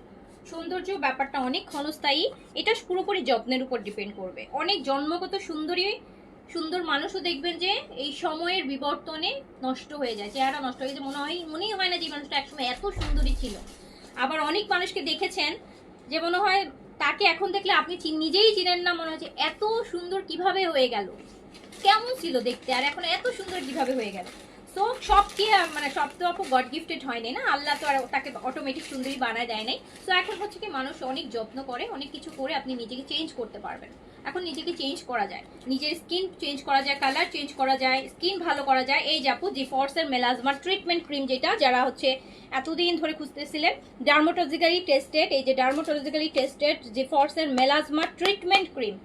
সৌন্দর্য ব্যাপারটা অনেক ক্ষণস্থায়ী। এটা পুরোপুরি যত্নের উপর ডিপেন্ড করবে। অনেক জন্মগত সুন্দর মানুষও দেখবেন যে এই সময়ের বিবর্তনে নষ্ট হয়ে যায়, চেহারা নষ্ট হয়ে যায়, মনেই হয় না যে মানুষটা একসময় এত সুন্দরী ছিল। আবার অনেক মানুষকে দেখেছেন যে মনে হয় তাকে এখন দেখলে আপনি নিজেই চিনেন না, মনে হচ্ছে এত সুন্দর কিভাবে হয়ে গেল, কেমন ছিল দেখতে, আর এখন এত সুন্দর কিভাবে হয়ে গেল। তো সব কি মানে সব তো আপু গড গিফটেড হয়নি না, আল্লাহ তো আর তাকে অটোমেটিক সুন্দরী বানায় দেয় নাই। তো এখন হচ্ছে কি মানুষ অনেক যত্ন করে, অনেক কিছু করে আপনি নিজেকে চেঞ্জ করতে পারবেন। এখন নিজেকে চেঞ্জ করা যায়, নিজের স্কিন চেঞ্জ করা যায়, কালার চেঞ্জ করা যায়, স্কিন ভালো করা যায়। এই যে আপু জিফোর্সের মেলাজমা ট্রিটমেন্ট ক্রিম, যেটা যারা হচ্ছে এতদিন ধরে খুঁজতেছিলেন, ডার্মাটোলজিক্যালি টেস্টেড, এই যে ডার্মাটোলজিক্যালি টেস্টেড জিফোর্সের মেলাজমা ট্রিটমেন্ট ক্রিম,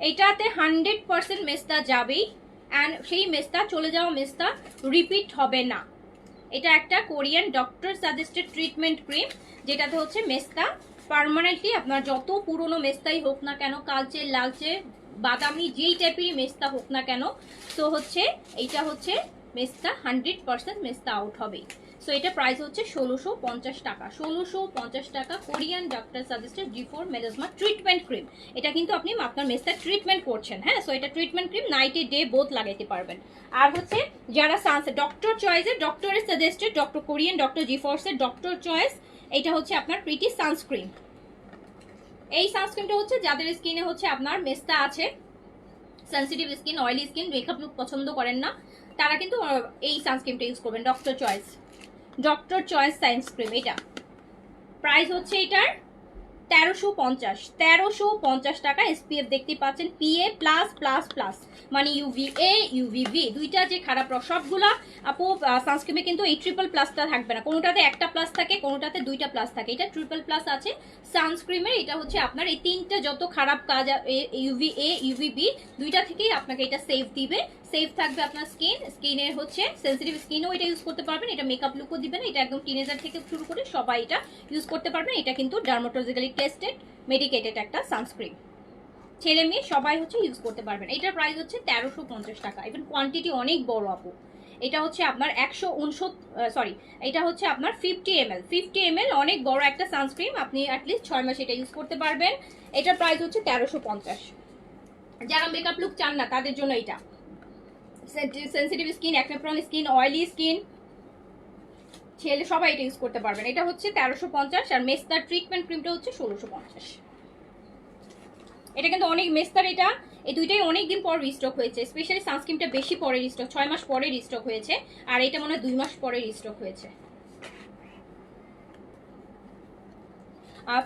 এইটাতে 100% মেস্তা যাবেই, অ্যান্ড সেই মেস্তা চলে যাওয়া মেস্তা রিপিট হবে না। এটা একটা Korean doctor suggested treatment cream, যেটাতে হচ্ছে মেস্তা পার্মানেন্টলি, আপনার যত পুরনো মেস্তাই হোক না কেন, কালচে লালচে বাদামি যেই টাইপেরই মেস্তা হোক না কেন, তো হচ্ছে এইটা হচ্ছে মেস্তা 100% মেস্তা আউট হবে। সো এটা প্রাইস হচ্ছে 1650 টাকা, 1650 টাকা Korean doctor suggested G4 melasma treatment cream. এটা কিন্তু আপনি আপনার মেস্তা ট্রিটমেন্ট করছেন, হ্যাঁ। সো এটা ট্রিটমেন্ট ক্রিম, নাইটে ডে বোথ লাগাইতে পারবেন। আর হচ্ছে যারা ডক্টর চয়েসের, ডক্টরের suggested, doctor Korean doctor G4 এর ডক্টর চয়েস, এটা হচ্ছে আপনার প্রিটি সানস্ক্রিন। এই সানস্ক্রিনটা হচ্ছে যাদের স্কিনে হচ্ছে আপনার মেস্তা আছে, sensitive skin, oily skin, makeup look পছন্দ করেন না, তারা কিন্তু এই সানস্ক্রিনটা ইউজ করবেন, ডক্টর চয়েস সানস্ক্রিন। এটা প্রাইস হচ্ছে এটার 1350 টাকা। SPF দেখতে পাচ্ছেন PA+++, মানে UVA UVB দুইটা যে খারাপ সবগুলা আপু সানস্ক্রিনে কিন্তু এই ট্রিপল+টা থাকবে না, কোনোটাতে একটা প্লাস থাকে, কোনোটাতে দুইটা প্লাস থাকে, এটা ট্রিপল+ আছে সানস্ক্রিনের। এটা হচ্ছে আপনার এই তিনটা যত খারাপ কাজ UVA UVB দুইটা থেকেই আপনাকে এটা সেফ দিবে, সেফ থাকবে আপনার স্কিনের হচ্ছে সেনসিটিভ স্কিনও এটা ইউজ করতে পারবেন, এটা মেকআপ লুকও দিবেন, এটা একদম টিনেজার থেকে শুরু করে সবাই এটা ইউজ করতে পারবেন। এটা কিন্তু ডার্মাটোলজিক্যালি টেস্টেড মেডিকেটেড একটা সানস্ক্রিন, ছেলে মেয়ে সবাই হচ্ছে ইউজ করতে পারবেন। এটার প্রাইস হচ্ছে 1350 টাকা। ইভেন কোয়ান্টিটি অনেক বড় আপু, এটা হচ্ছে আপনার 169 এটা হচ্ছে আপনার 50 ml অনেক বড় একটা সানস্ক্রিন, আপনি অ্যাটলিস্ট 6 মাস এটা ইউজ করতে পারবেন। এটার প্রাইস হচ্ছে 1350। যারা মেকআপ লুক চান না তাদের জন্য এটা sensitive skin, acne prawn skin, oily skin, ছেলে সবাই এটা ইউজ করতে পারবেন। এটা হচ্ছে 1350 আর মেস্তার ট্রিটমেন্ট ক্রিমটা হচ্ছে 1650। এটা কিন্তু অনেক মেস্তার, এটা এই দুইটাই অনেকদিন পর রিস্টক হয়েছে, স্পেশালি সানস্ক্রিনটা বেশি পরে রিস্টক, 6 মাস পরে রিস্টক হয়েছে, আর এটা মনে হয় 2 মাস পরে রিস্টক হয়েছে।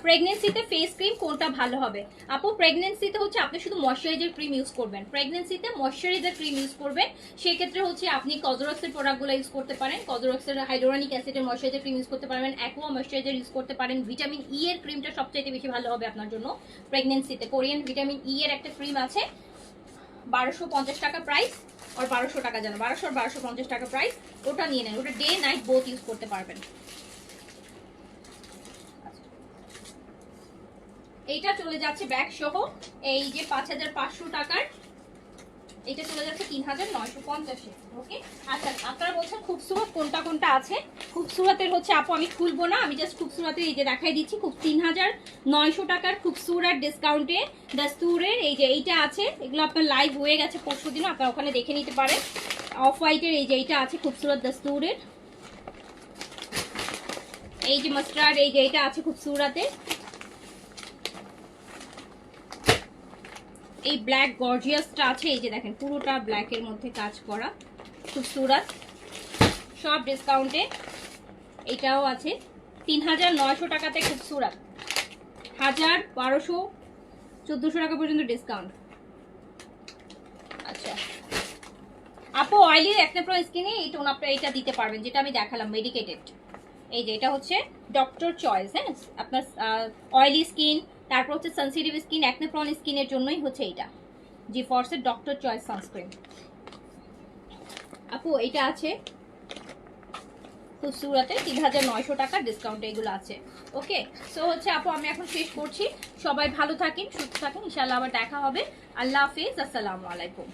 প্রেগনেন্সিতে ফেস ক্রিম কোনটা ভালো হবে আপু? প্রেগনেন্সিতে হচ্ছে আপনি শুধু ময়শ্চারাইজার ক্রিম ইউজ করবেন, প্রেগনেন্সিতে ময়শ্চারাইজার ক্রিম ইউজ করবেন। সেক্ষেত্রে হচ্ছে আপনি কজরক্সের প্রোডাক্টগুলো ইউজ করতে পারেন, কজরক্সের হাইড্রোনিক অ্যাসিডের ময়শ্চারাইজার ক্রিম ইউজ করতে পারবেন, অ্যাকোয়া ময়শ্চারাইজার ইউজ করতে পারেন। ভিটামিন ই এর ক্রিমটা সবচাইতে বেশি ভালো হবে আপনার জন্য প্রেগনেন্সিতে। কোরিয়ান ভিটামিন ই এর একটা ক্রিম আছে, 1250 টাকা প্রাইস, আর 1200 টাকা জানো, 1200 আর 1250 টাকা প্রাইস। ওটা নিয়ে নেন, ওটা ডে নাইট বোথ ইউজ করতে পারবেন। এইটা চলে যাচ্ছে ব্যাগ সহ, এই যে 5500 টাকার, এটা চলে যাচ্ছে 3950। ওকে, আচ্ছা আপনারা বলছেন খুবসুরত কোনটা কোনটা আছে। খুবসুরতের হচ্ছে আপু আমি খুলবো না, আমি জাস্ট খুবসুরতের এই যে দেখাই দিচ্ছি। খুব 3900 টাকার খুবসুরত ডিসকাউন্টে দাস্তুরের এই যে এইটা আছে, এগুলো আপনার লাইভ হয়ে গেছে পরশু দিন, আপনারা ওখানে দেখে নিতে পারেন। অফ হোয়াইটের এই যে এইটা আছে খুবসুরত দাস্তুরের, এই যে মাস্টার্ড এই যে এইটা আছে খুবসুরতের, এই ব্ল্যাক গর্জিয়াসটা আছে, এই যে দেখেন পুরোটা ব্ল্যাকের মধ্যে কাজ করা খুবসুরত, সব ডিসকাউন্টে। এটাও আছে 3900 টাকাতে খুবসুরত, 1000, 1200, 1400 টাকা পর্যন্ত ডিসকাউন্ট। আচ্ছা আপু অয়েলি অ্যাকনে প্রন স্কিনে এই টোন আপনারা এটা দিতে পারবেন যেটা আমি দেখালাম মেডিকেটেড, এই যে এটা হচ্ছে ডক্টর চয়েস। হ্যাঁ আপনার অয়েলি স্কিন, তারপর হচ্ছে সেনসিটিভ স্কিন, অ্যাকনে প্রন স্কিনের জন্যই হচ্ছে এইটা জিফর্সের ডক্টর চয়েস সানস্ক্রিন। আপু এটা আছে খুবসুরতে 3900 টাকা ডিসকাউন্ট, এগুলো আছে। ওকে, সো হচ্ছে আপু আমি এখন শেষ করছি, সবাই ভালো থাকেন, সুস্থ থাকেন, ইনশাআল্লাহ আবার দেখা হবে। আল্লাহ হাফেজ, আসসালামু আলাইকুম।